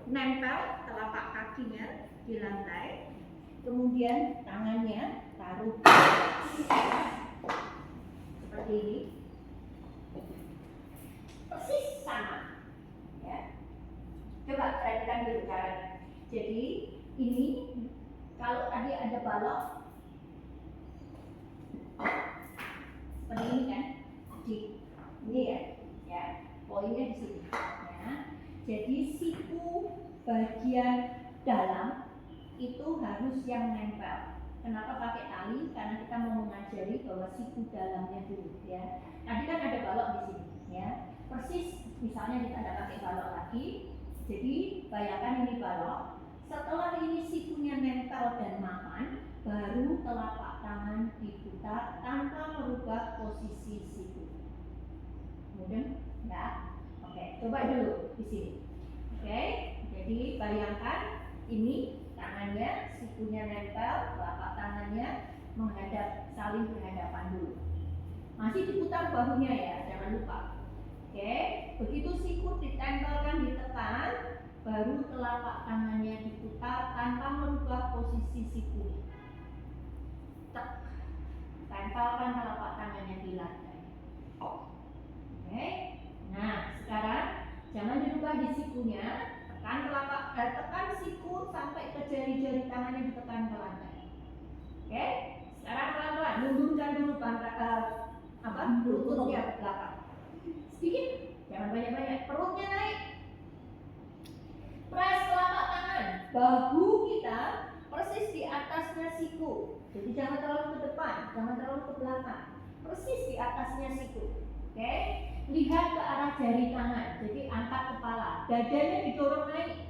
nempel telapak kakinya di lantai, kemudian tangannya taruh seperti ini, persis sama. Ya, coba perhatikan dulu caranya. Jadi ini kalau tadi ada balok seperti ini kan, ini ya, poinnya di sini. Ya. Jadi siku bagian dalam itu harus yang nempel. Kenapa pakai tali? Karena kita mau mengajari bahwa siku dalamnya dulu. Ya. Tadi kan ada balok di sini. Ya. Persis, misalnya kita ada pakai balok lagi. Jadi bayangkan ini balok. Setelah ini sikunya nempel dan mapan, baru telapak tangan diputar tanpa merubah posisi siku. Kemudian, ya, oke, coba dulu di sini. Oke, jadi bayangkan ini tangannya, sikunya nempel, telapak tangannya saling berhadapan dulu. Masih diputar bahunya ya, jangan lupa. Oke, begitu siku ditempelkan, ditekan, baru telapak tangannya diputar tanpa merubah posisi siku. Tempelkan telapak tangannya di lantai. Oke. Nah, sekarang jangan dirubah di sikunya. Tekan siku sampai ke jari-jari tangannya ditekan ke lantai. Oke. Sekarang pelan-pelan mundurkan dulu lututnya ke belakang. Sedikit, jangan banyak-banyak. Perutnya naik. Press telapak tangan, bahu kita persis di atasnya siku. Jadi jangan terlalu ke depan, jangan terlalu ke belakang. Persis di atasnya siku. Oke? Lihat ke arah jari tangan. Jadi angkat kepala, dadanya didorong naik.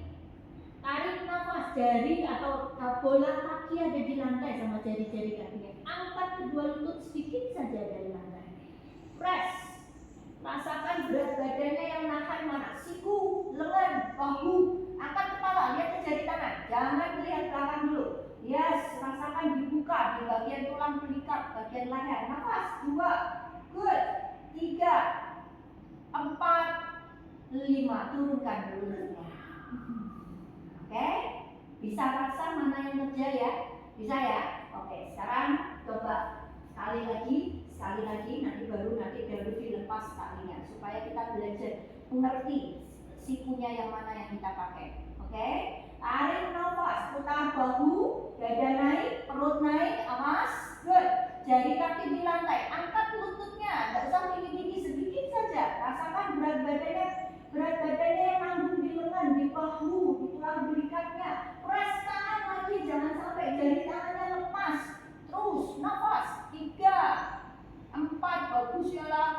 Tarik nafas, jari atau bola kaki ada di lantai sama jari-jari kakinya. Angkat kedua lutut sedikit saja dari lantai. Press. Rasakan berat badannya yang nahan mana? Siku, lengan, bahu. Angkat kepala, lihat ke jari tangan. Jangan melihat belakang dulu. Yes, rasakan dibuka di bagian tulang belikat, bagian leher. Nafas, 2, good. 3, 4, 5. Turunkan dulu. Oke, bisa rasa mana yang kerja ya? Bisa ya? Oke, sekarang coba sekali lagi, nanti baru dilepas talinya supaya kita belajar mengerti sikunya yang mana yang kita pakai. Oke, tarik nafas, putar bahu, dada naik, perut naik, awas, good. Jari kaki di lantai, angkat lututnya, nggak usah tinggi-tinggi, sedikit saja. Rasakan berat badannya yang nanggung di lengan, di bahu, di tulang belikatnya. Press tangan lagi, jangan sampai jari tangannya lepas. Terus nafas, 3, 4, bagus ya lah.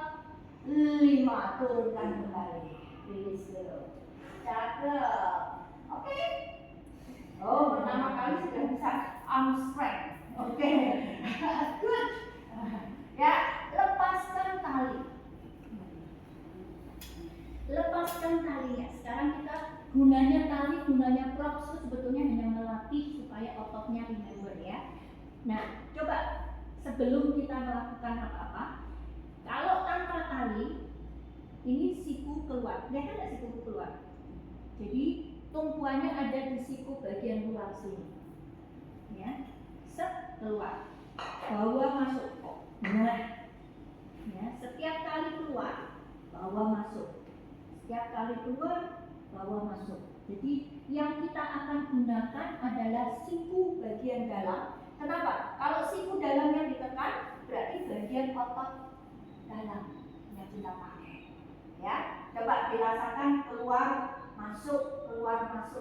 5, turunkan kembali. Release dulu. Cakep. Oke. Oh, pertama kali sudah bisa arm strength. Oke. Good. Ya, lepaskan tali. Lepaskan talinya. Sekarang kita gunanya props itu sebetulnya hanya melatih supaya ototnya remember ya. Nah, coba sebelum kita melakukan apa-apa, kalau tanpa tali, ini siku keluar. Lihat nggak siku keluar? Jadi tumpuannya ada di siku bagian luar sini. Ya, set keluar, bawa masuk. Nah, ya, setiap kali keluar, bawa masuk. Setiap kali keluar, bawa masuk. Jadi yang kita akan gunakan adalah siku bagian dalam. Kenapa? Kalau siku dalamnya ditekan, berarti bagian otot dalam yang kita pakai. Ya, coba dirasakan keluar masuk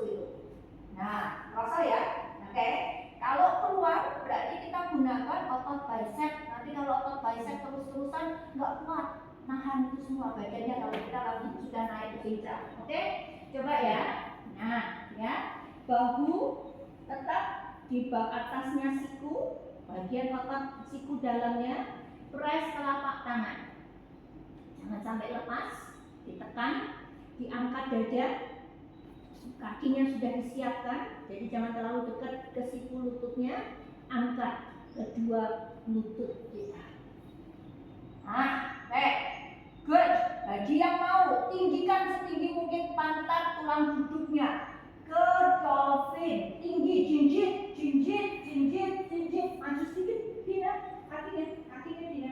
itu. Nah, rasa ya. Oke. Kalau keluar berarti kita gunakan otot bicep. Nanti kalau otot bicep terus-terusan nggak kuat nahan itu semua badannya kalau kita lagi sudah naik ke pincang. Oke, coba ya. Nah, ya, bahu tetap di atasnya siku, bagian otot siku dalamnya, press telapak tangan. Jangan sampai lepas, ditekan, diangkat dada, kakinya sudah disiapkan, jadi jangan terlalu dekat ke siku lututnya, angkat kedua lutut kita. Good. Bagi yang mau, tinggikan setinggi mungkin pantat tulang duduknya. Ke dolphin, tinggi, jinjit, maju sedikit, Dina, kakinya Dina.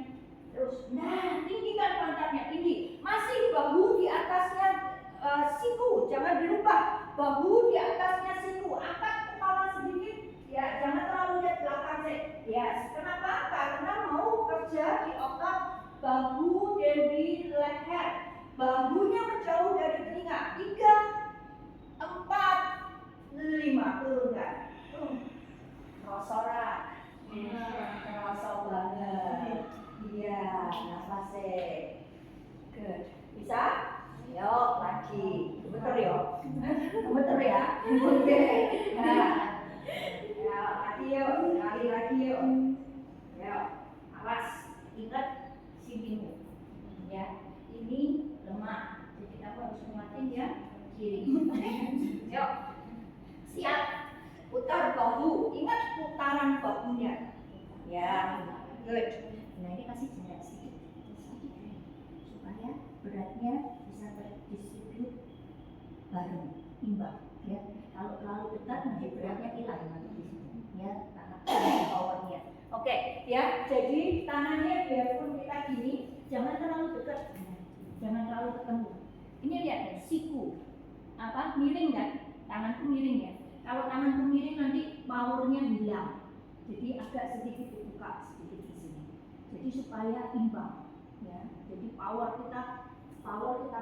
Terus, nah, tinggikan pantatnya tinggi. Masih bahu di atasnya siku, jangan dirubah. Bahu di atasnya siku, angkat kepala sedikit. Ya, jangan terlalu lihat belakang sih. Ya, kenapa? Karena mau kerja di otot bahu dan di leher. Bahunya menjauh dari telinga. 3, 4, 5, turunkan. Rosora. Rasa banget. Iya, nafasnya. Good. Bisa? Yuk, lagi. Betul ya? Betul ya? Oke. Nah. Ya, lagi yuk. Sekali lagi yuk. Yuk, awas. Ingat sinimu. Ya, ini lemah. Jadi kamu harus menguatin ya kiri. Yuk. Siap. Putar bahu. Ingat putaran bahunya. Ya, good. Nah, ini kasih jarak sedikit supaya beratnya bisa terdistribut bareng, imbang. Ya, kalau terlalu dekat nanti beratnya hilang di sini. Ya, tangan powernya. Oke, ya. Jadi tangannya biarpun kita gini, jangan terlalu dekat, jangan terlalu ketemu. Ini lihat nih, siku, miring kan? Tanganku miring ya. Kalau tanganku miring nanti powernya hilang. Jadi agak sedikit dibuka sedikit di sini. Jadi supaya imbang, ya. Jadi power kita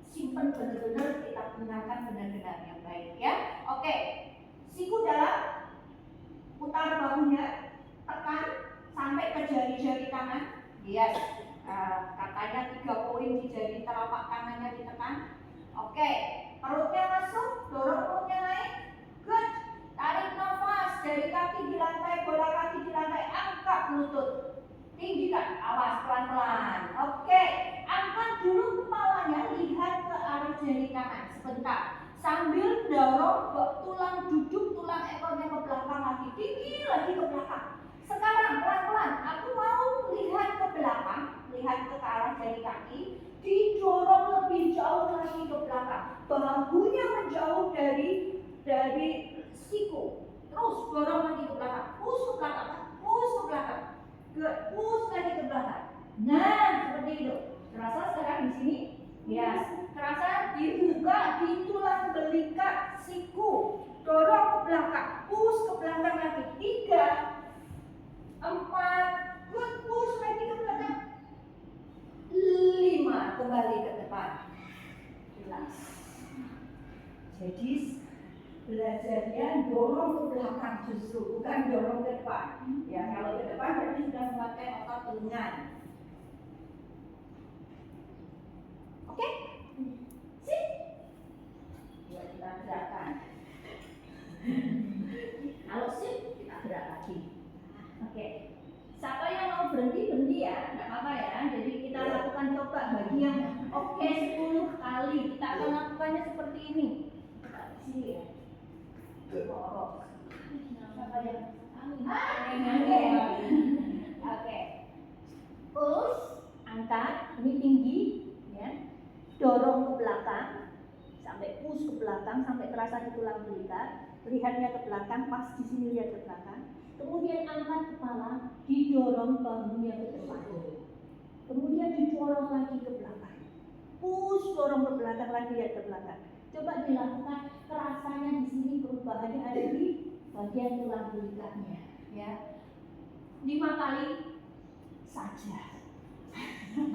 simpan benar-benar, kita gunakan benar-benar yang baik, ya. Oke, siku dalam, putar bahunya, tekan sampai ke jari-jari tangan. Yes, katanya 3 poin di jari telapak tangannya ditekan. Oke, perutnya masuk, dorong perutnya naik. Good. Tarik nafas, jari kaki di lantai, bola kaki di lantai, angkat lutut. Tinggikan, awas pelan-pelan. Oke, angkat dulu goyangan sebentar. Sambil dorong tulang duduk, tulang ekornya ke belakang lagi, tinggi lagi ke belakang. Sekarang pelan-pelan, aku mau lihat ke belakang, lihat ke arah jari kaki, didorong lebih jauh lagi ke belakang. Bahunya menjauh dari siku. Terus dorong lagi ke belakang, push ke belakang, push ke belakang. Good, push lagi ke belakang. Nah, seperti itu. Terasa sekarang di sini? Ya, terasa dibuka di tulang belikat siku. Dorong ke belakang, push ke belakang lagi. 3, 4, good, push lagi ke belakang. 5, kembali ke depan. Relax. Jadi belajarnya dorong ke belakang justru, bukan dorong ke depan. Ya, kalau ke depan berarti sudah memakai otot lengan. Oke? Sip. Ya, kita gerakkan. Kalau sip, kita gerak lagi. Oke. Siapa yang mau berhenti ya, nggak apa-apa ya. Jadi kita lakukan coba bagi yang oke 10 kali. Kita akan lakukannya seperti ini. Di sini ya. Siapa yang? Oke. Push, angkat, ini tinggi, ya. Dorong ke belakang, sampai push ke belakang, sampai terasa di tulang belikat. Lihatnya ke belakang, pas di sini lihat ke belakang. Kemudian angkat kepala, didorong bahunya ke depan. Kemudian didorong lagi ke belakang. Push, dorong ke belakang lagi, lihat ke belakang. Coba dilakukan, kerasanya di sini perubahannya ada di bagian tulang belikatnya, ya. 5 kali saja. Aku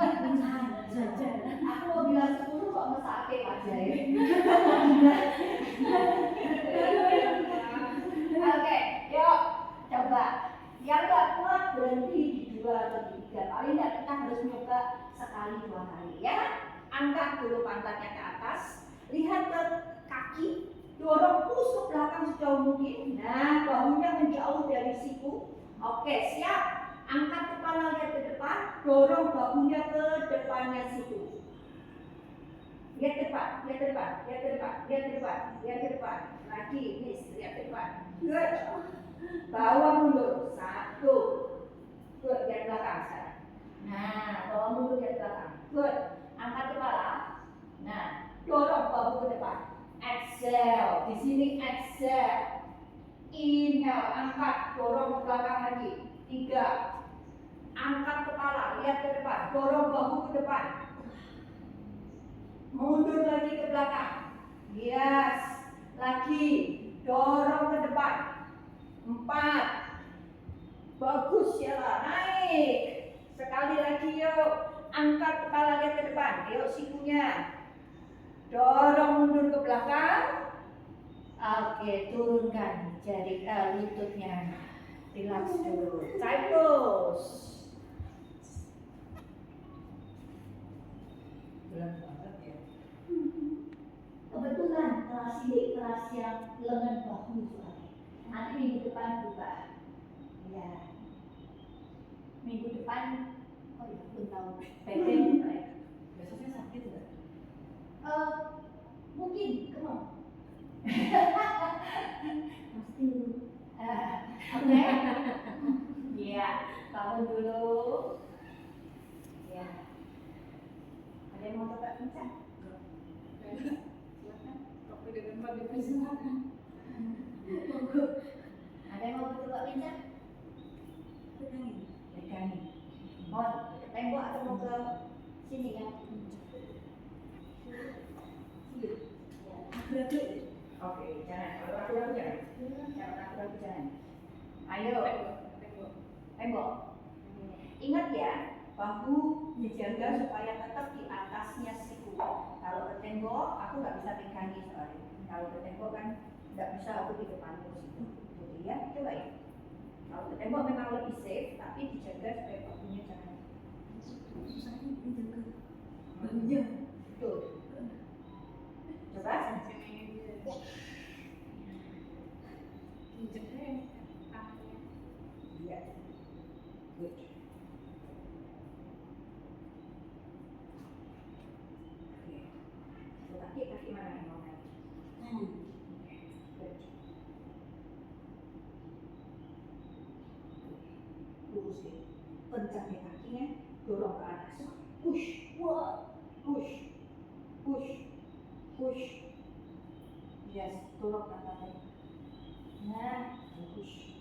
mau bilang 10 kok mesake aja ya. Oke, yuk coba. Yang gak kuat berhenti di 2 atau 3. Paling gak kita harus nyoba sekali 2 kali ya. Angkat dulu pantatnya ke atas, lihat ke kaki, dorong push ke belakang sejauh mungkin. Nah, bahunya menjauh dari siku. Oke, siap. Angkat kepala lihat ke depan, dorong bahunya ke depannya situ. Lihat ke depan, lihat ke depan, lihat ke depan, lihat ke depan, lihat ke depan. Lagi, miss, lihat ke depan. Good. Bawa mundur. 1. Good, lihat belakang sekarang. Nah, bawa mundur lihat belakang. Good. Angkat kepala. Nah, dorong bahu ke depan. Exhale. Di sini exhale. Inhale, angkat, dorong ke belakang lagi. 3. Angkat kepala, lihat ke depan, dorong bahu ke depan. Mundur lagi ke belakang. Yes. Lagi, dorong ke depan. 4. Bagus ya, naik. Sekali lagi yuk. Angkat kepala, lihat ke depan. Yuk sikunya. Dorong mundur ke belakang. Oke, turunkan jari lututnya. Relax dulu. Cycles. Berat banget ya. Kebetulan kelas ini kelas yang lengan bahu soalnya. Nanti minggu depan buka. Ya. Minggu depan, oh ya, belum tahu. Bagian Besoknya sakit nggak? mungkin kemau. Pasti. Oke. Iya, bangun dulu. Ya. Ada yang mau coba pencet? Ada yang mau coba pencet? Pegangin. Mau ke tembok atau mau ke sini kan? Oke, jangan. Kalau ragu-ragu jangan. Kalau ragu-ragu jangan. Ayo. Tembok. Ingat ya, bahu dijaga supaya tetap di atasnya siku. Kalau ke tembok, aku nggak bisa pegangin soalnya. Kalau ke tembok kan nggak bisa, aku di depan situ. Jadi ya, coba ya. Kalau ke tembok memang lebih safe, tapi dijaga supaya bahunya jangan. Susahnya menjaga bahunya. Tuh. Coba. Iya. Good. Oke. Coba kita gimana nih mau? Lurusin, kencangin kakinya, dorong ke atas, push, wah, push, push, push, yes, dorong ke atas, nah, push,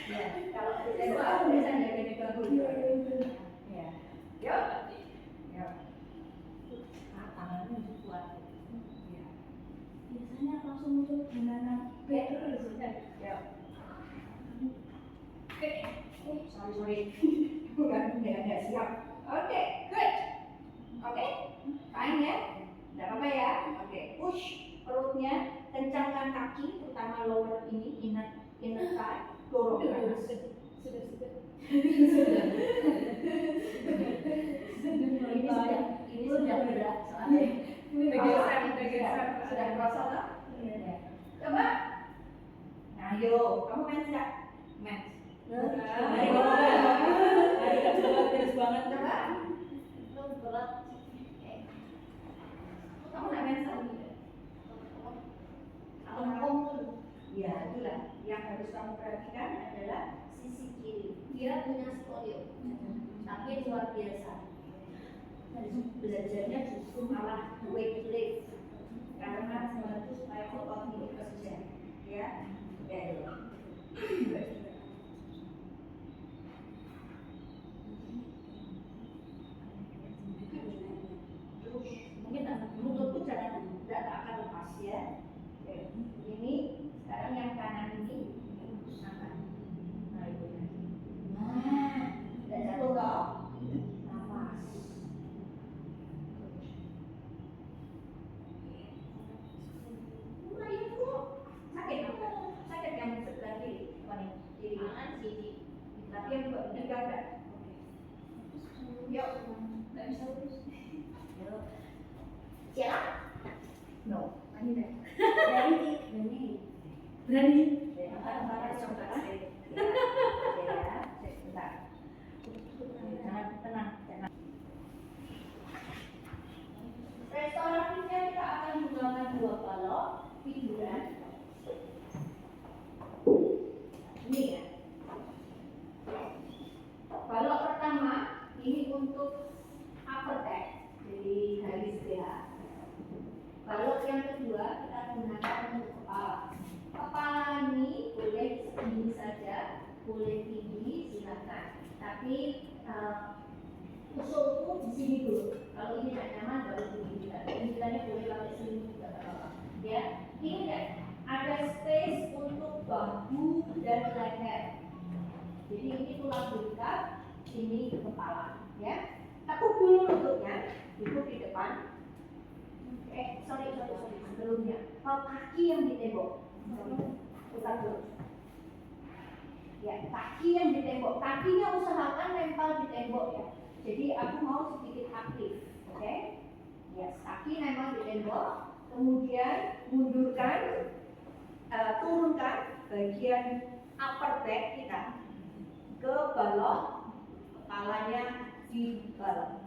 ya, kalau kita aku biasanya gini bagus, ya, yuk, yuk, tangannya masih kuat, ya. Biasanya langsung muncul gimana? Ya. Sorry. Bukan nggak siap. Oke, good. Oke, fine ya. Nggak apa-apa ya. Oke, push perutnya, kencangkan kaki, terutama lower ini, inner thigh, dorong ke atas. Ini sudah berat soalnya. Sudah merasa tak? Coba. Nah, ayo, kamu main tidak? Main. Ayo. Terus banget. Coba. Kamu nak main sama dia? Ya, itulah yang harus kamu perhatikan adalah sisi kiri. Dia punya skolio, tapi luar biasa. Belajarnya justru malah weight lift karena membantu supaya otot ini bekerja, ya. Ya. Terus mungkin lututku jangan tidak akan lepas ya. Oke. Ini sekarang yang kanan ini angkat. Nah, tidak jatuh toh. Nafas. Mulai itu sakit apa? Sakit yang sebelah kiri, apa nih? Kiri. Tapi yang buat ini enggak. Yuk, nggak bisa terus. Yuk. Siap? No, ini deh. Berani. Apa? Coba. Ya, sebentar. Jangan tenang, jangan. Restoratifnya kita akan menggunakan 2 balok figuran. Ini ya. Balok pertama ini untuk upper back, jadi garis BH. Balok yang kedua kita gunakan untuk kepala. Kepala ini boleh segini saja, boleh tinggi silakan. Tapi usulku di sini dulu. Kalau ini tidak nyaman baru tinggi kita. Tingginya boleh pakai selimut juga tidak apa-apa. Ya, ini kan ada space untuk bahu dan leher. Jadi ini tulang belakang, ini kepala. Ya, tekuk dulu lututnya, duduk di depan. Sorry, sebelumnya. Kalau kaki yang ditembok, putar dulu. Ya, kaki yang ditembok, kakinya usahakan nempel di tembok ya. Jadi aku mau sedikit aktif, oke? Yes, kaki nempel di tembok, kemudian mundurkan, turunkan bagian upper back kita ke balok, kepalanya di balok.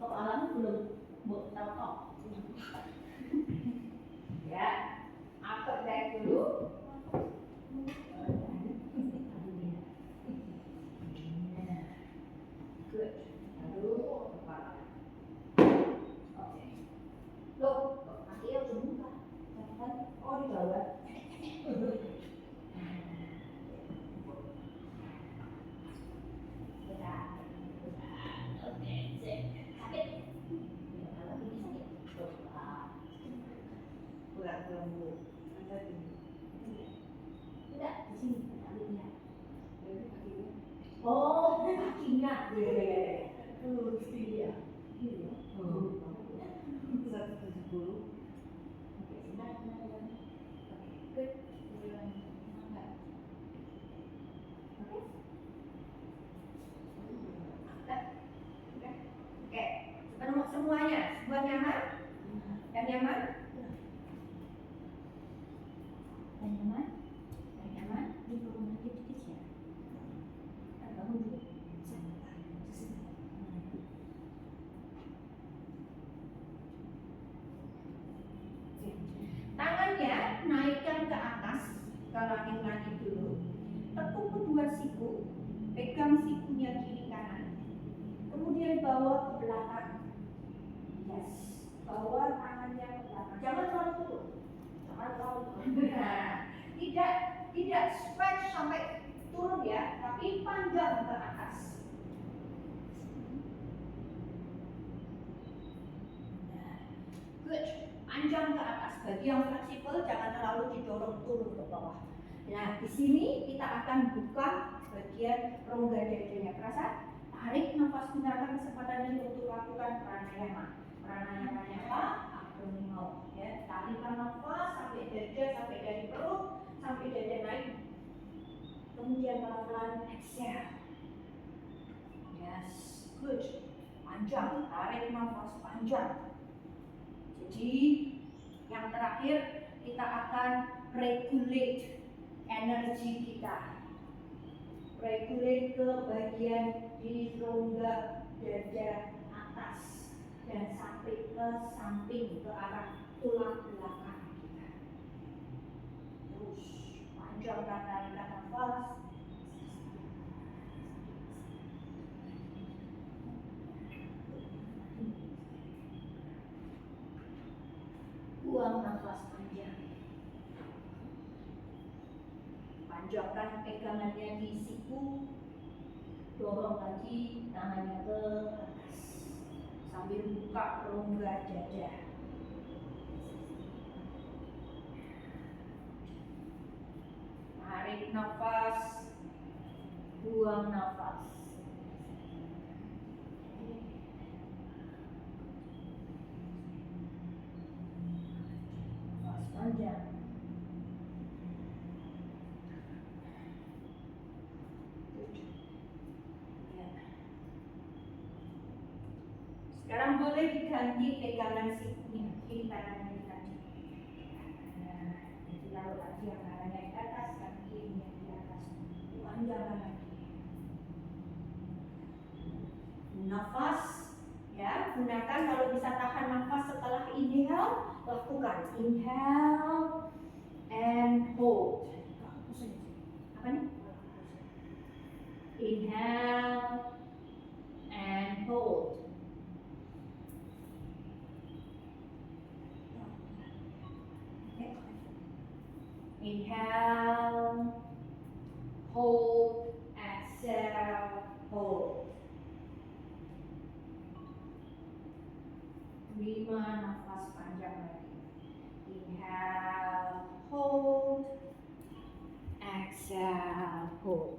Kepalamu belum tahu. Ya, upper back dulu. Good. Lalu kepala. Oke. Loh, kakinya udah buka. Kan? Oh, di bawah. Oke, sakit. Kalau ini sakit. Pulang dulu. Tidak, di sini. Oh, kakinya. Ya. Lurus dia. Iya. 170. Oke, benar. Oke, good. Oke, semuanya nyaman? Yang nyaman? Yang nyaman? Yang nyaman? Di turun lagi dikit ya. Bangun dulu. bawa ke belakang. Yes, bawa tangannya ke belakang. Jangan terlalu turun. Jangan terlalu turun. Nah, tidak stretch sampai turun ya, tapi panjang ke atas. Nah, good. Panjang ke atas. Bagi yang fleksibel jangan terlalu didorong turun ke bawah. Nah, di sini kita akan buka bagian rongga dadanya. Terasa? Tarik nafas, gunakan kesempatan ini untuk lakukan pranayama. Pranayamanya apa? Abdominal. Ya, tarikan nafas sampai dada, sampai dari perut, sampai dada naik. Kemudian pelan-pelan exhale. Yes, good. Panjang, tarik nafas panjang. Jadi yang terakhir kita akan regulate energi kita. Regulate ke bagian di rongga dada atas dan sampai ke samping ke arah tulang belakang kita. Terus panjangkan tarikan nafas. Buang nafas panjang. Panjangkan pegangannya di siku. Dorong lagi tangannya ke atas sambil buka rongga dada. Tarik nafas, buang nafas. Nafas panjang. Sekarang boleh diganti pegangan sikunya, kiri kanannya diganti. Nah, jadi taruh lagi yang kanannya di atas, yang kirinya di atas. Panjangkan lagi. Nafas, ya, gunakan kalau bisa tahan nafas setelah inhale, lakukan inhale and hold. Apa nih? Inhale and hold. Inhale, hold, exhale, hold. 5 nafas panjang lagi. Inhale, hold, exhale, hold.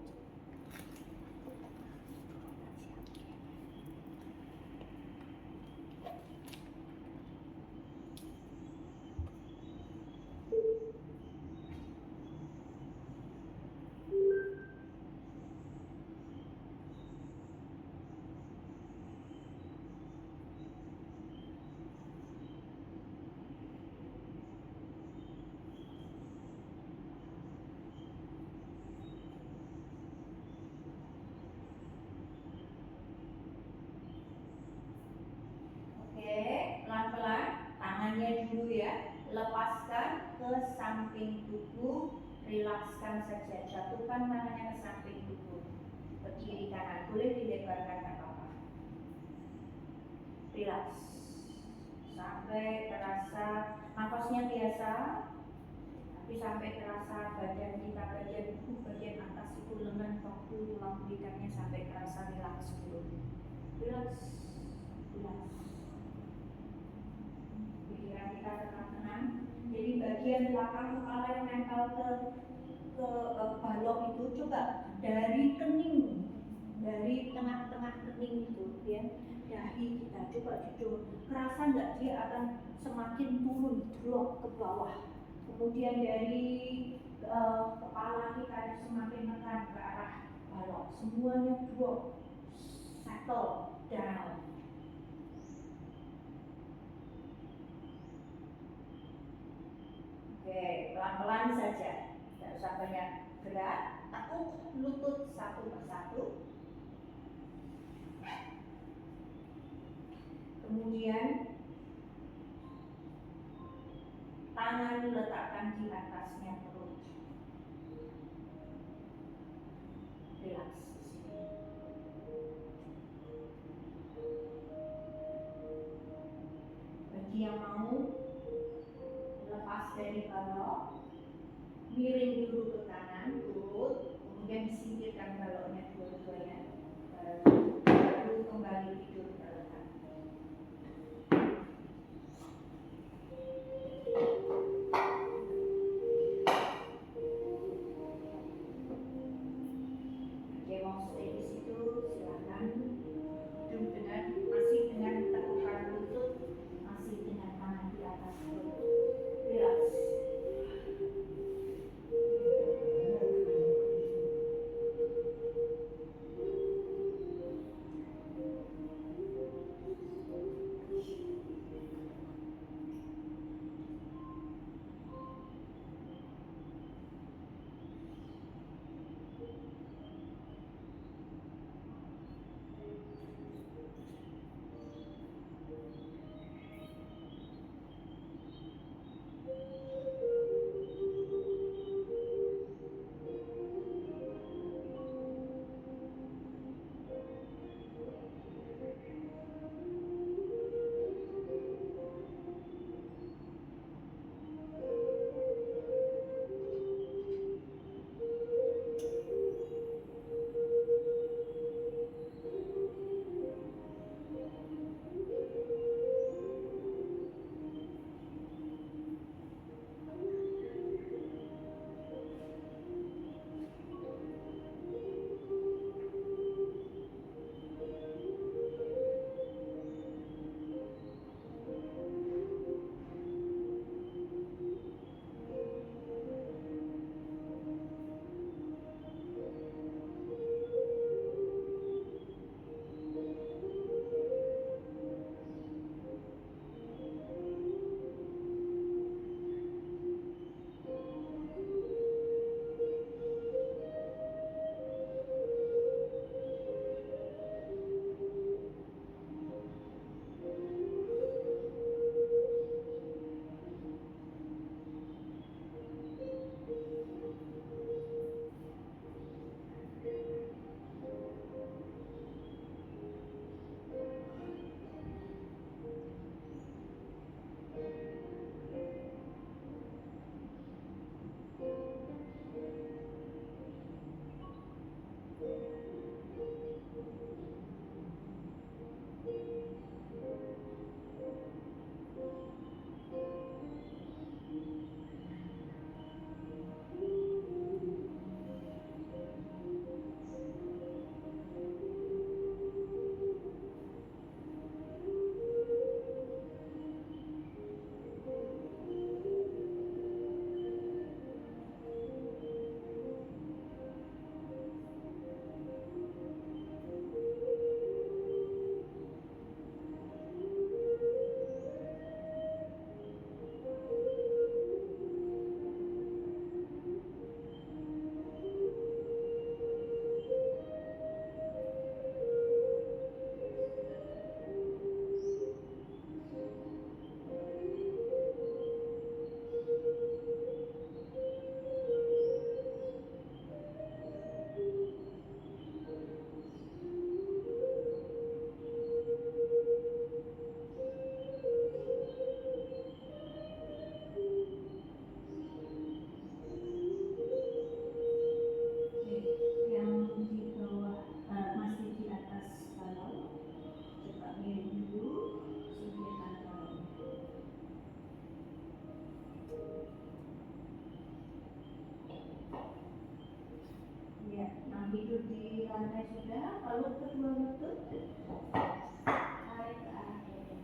Pelan-pelan, tangannya dulu ya, lepaskan ke samping tubuh, rilekskan saja, jatuhkan tangannya ke samping tubuh, ke kiri kanan, boleh dilebarkan gak apa-apa. Rileks, sampai terasa nafasnya biasa, tapi sampai terasa badan kita, bagian tubuh, bagian atas itu lengan, bahu, tulang belakangnya sampai terasa rileks dulu. Rileks, rileks. Pikiran kita tenang-tenang. Jadi bagian belakang kepala yang nempel ke balok itu coba dari kening, dari tengah-tengah kening itu ya, dahi kita coba didorong. Kerasa nggak dia akan semakin turun, drop ke bawah. Kemudian dari kepala kita semakin menekan ke arah balok. Semuanya drop, settle down. Oke, pelan-pelan saja, tidak usah banyak gerak, tekuk lutut satu persatu. Kemudian tangan letakkan di atasnya perut. Rileks di sini. bagi yang mau lepas dari balok, miring dulu ke kanan, turun, kemudian disingkirkan baloknya dua-duanya, baru kembali tidur balakan. Oke, mau stay di situ silakan. Duduk masih dengan tekukan lutut, masih dengan tangan di atas perut. Relax. Hidup di lantai sudah, lalu kedua lutut tarik ke arah dada.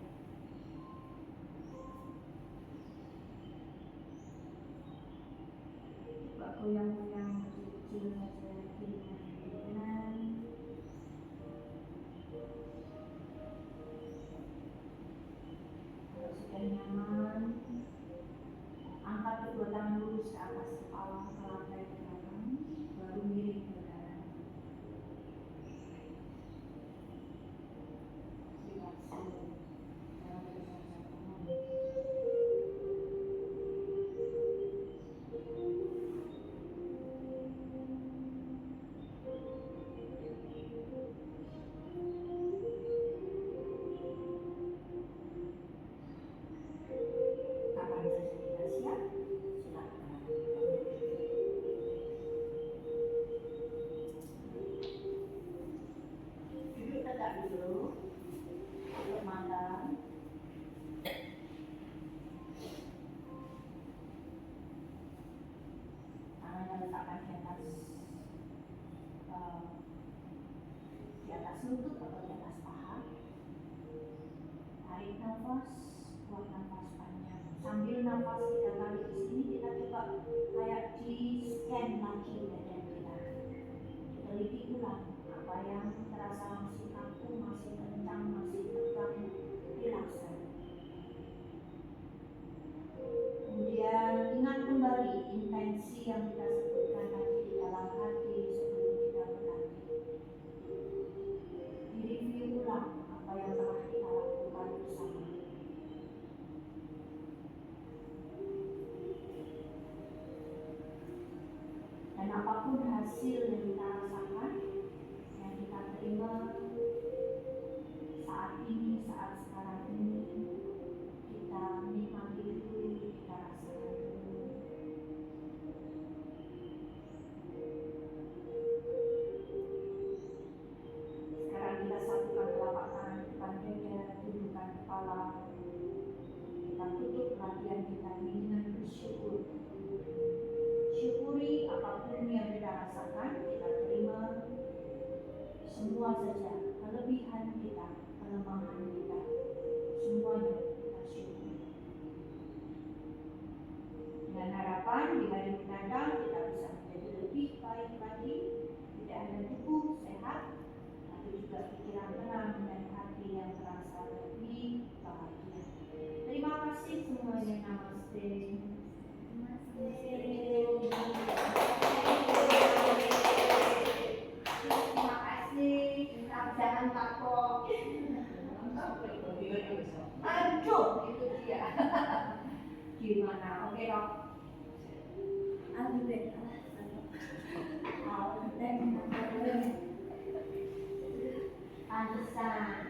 Coba goyang-goyang kecil-kecil saja ringan-ringan. Kalau sudah nyaman, angkat kedua tangan lurus ke atas kepala ke lantai belakang, baru miring ke kanan. nafas, buat nafas panjang. Sambil nafas kita tarik di sini, kita coba kayak di scan lagi dada kita. Teliti ulang apa yang terasa masih kaku, masih kencang, masih tegang, relaxan. Kemudian ingat kembali intensi yang kita sebutkan tadi di dalam hati sebelum kita berlatih. Direview ulang apa yang telah kita lakukan bersama. Dan apapun hasil yang kita rasakan, yang kita terima saat ini, saat sekarang ini, kita nikmati dulu, kita rasakan dulu. Sekarang kita satukan telapak tangan di depan dada, tundukkan kepala. Kita tutup latihan kita ini dengan bersyukur. Syukuri apapun yang kita rasakan, kita terima semua saja, kelebihan kita, kelemahan kita, semuanya kita syukuri. Dengan harapan di hari mendatang kita bisa menjadi lebih baik lagi, tidak hanya tubuh sehat, tapi juga pikiran tenang dan hati yang terasa lebih bahagia. Terima kasih semuanya. Namaste. Terima kasih. Jangan takut. Aduh, itu dia. Gimana? Oke dok. Pantesan.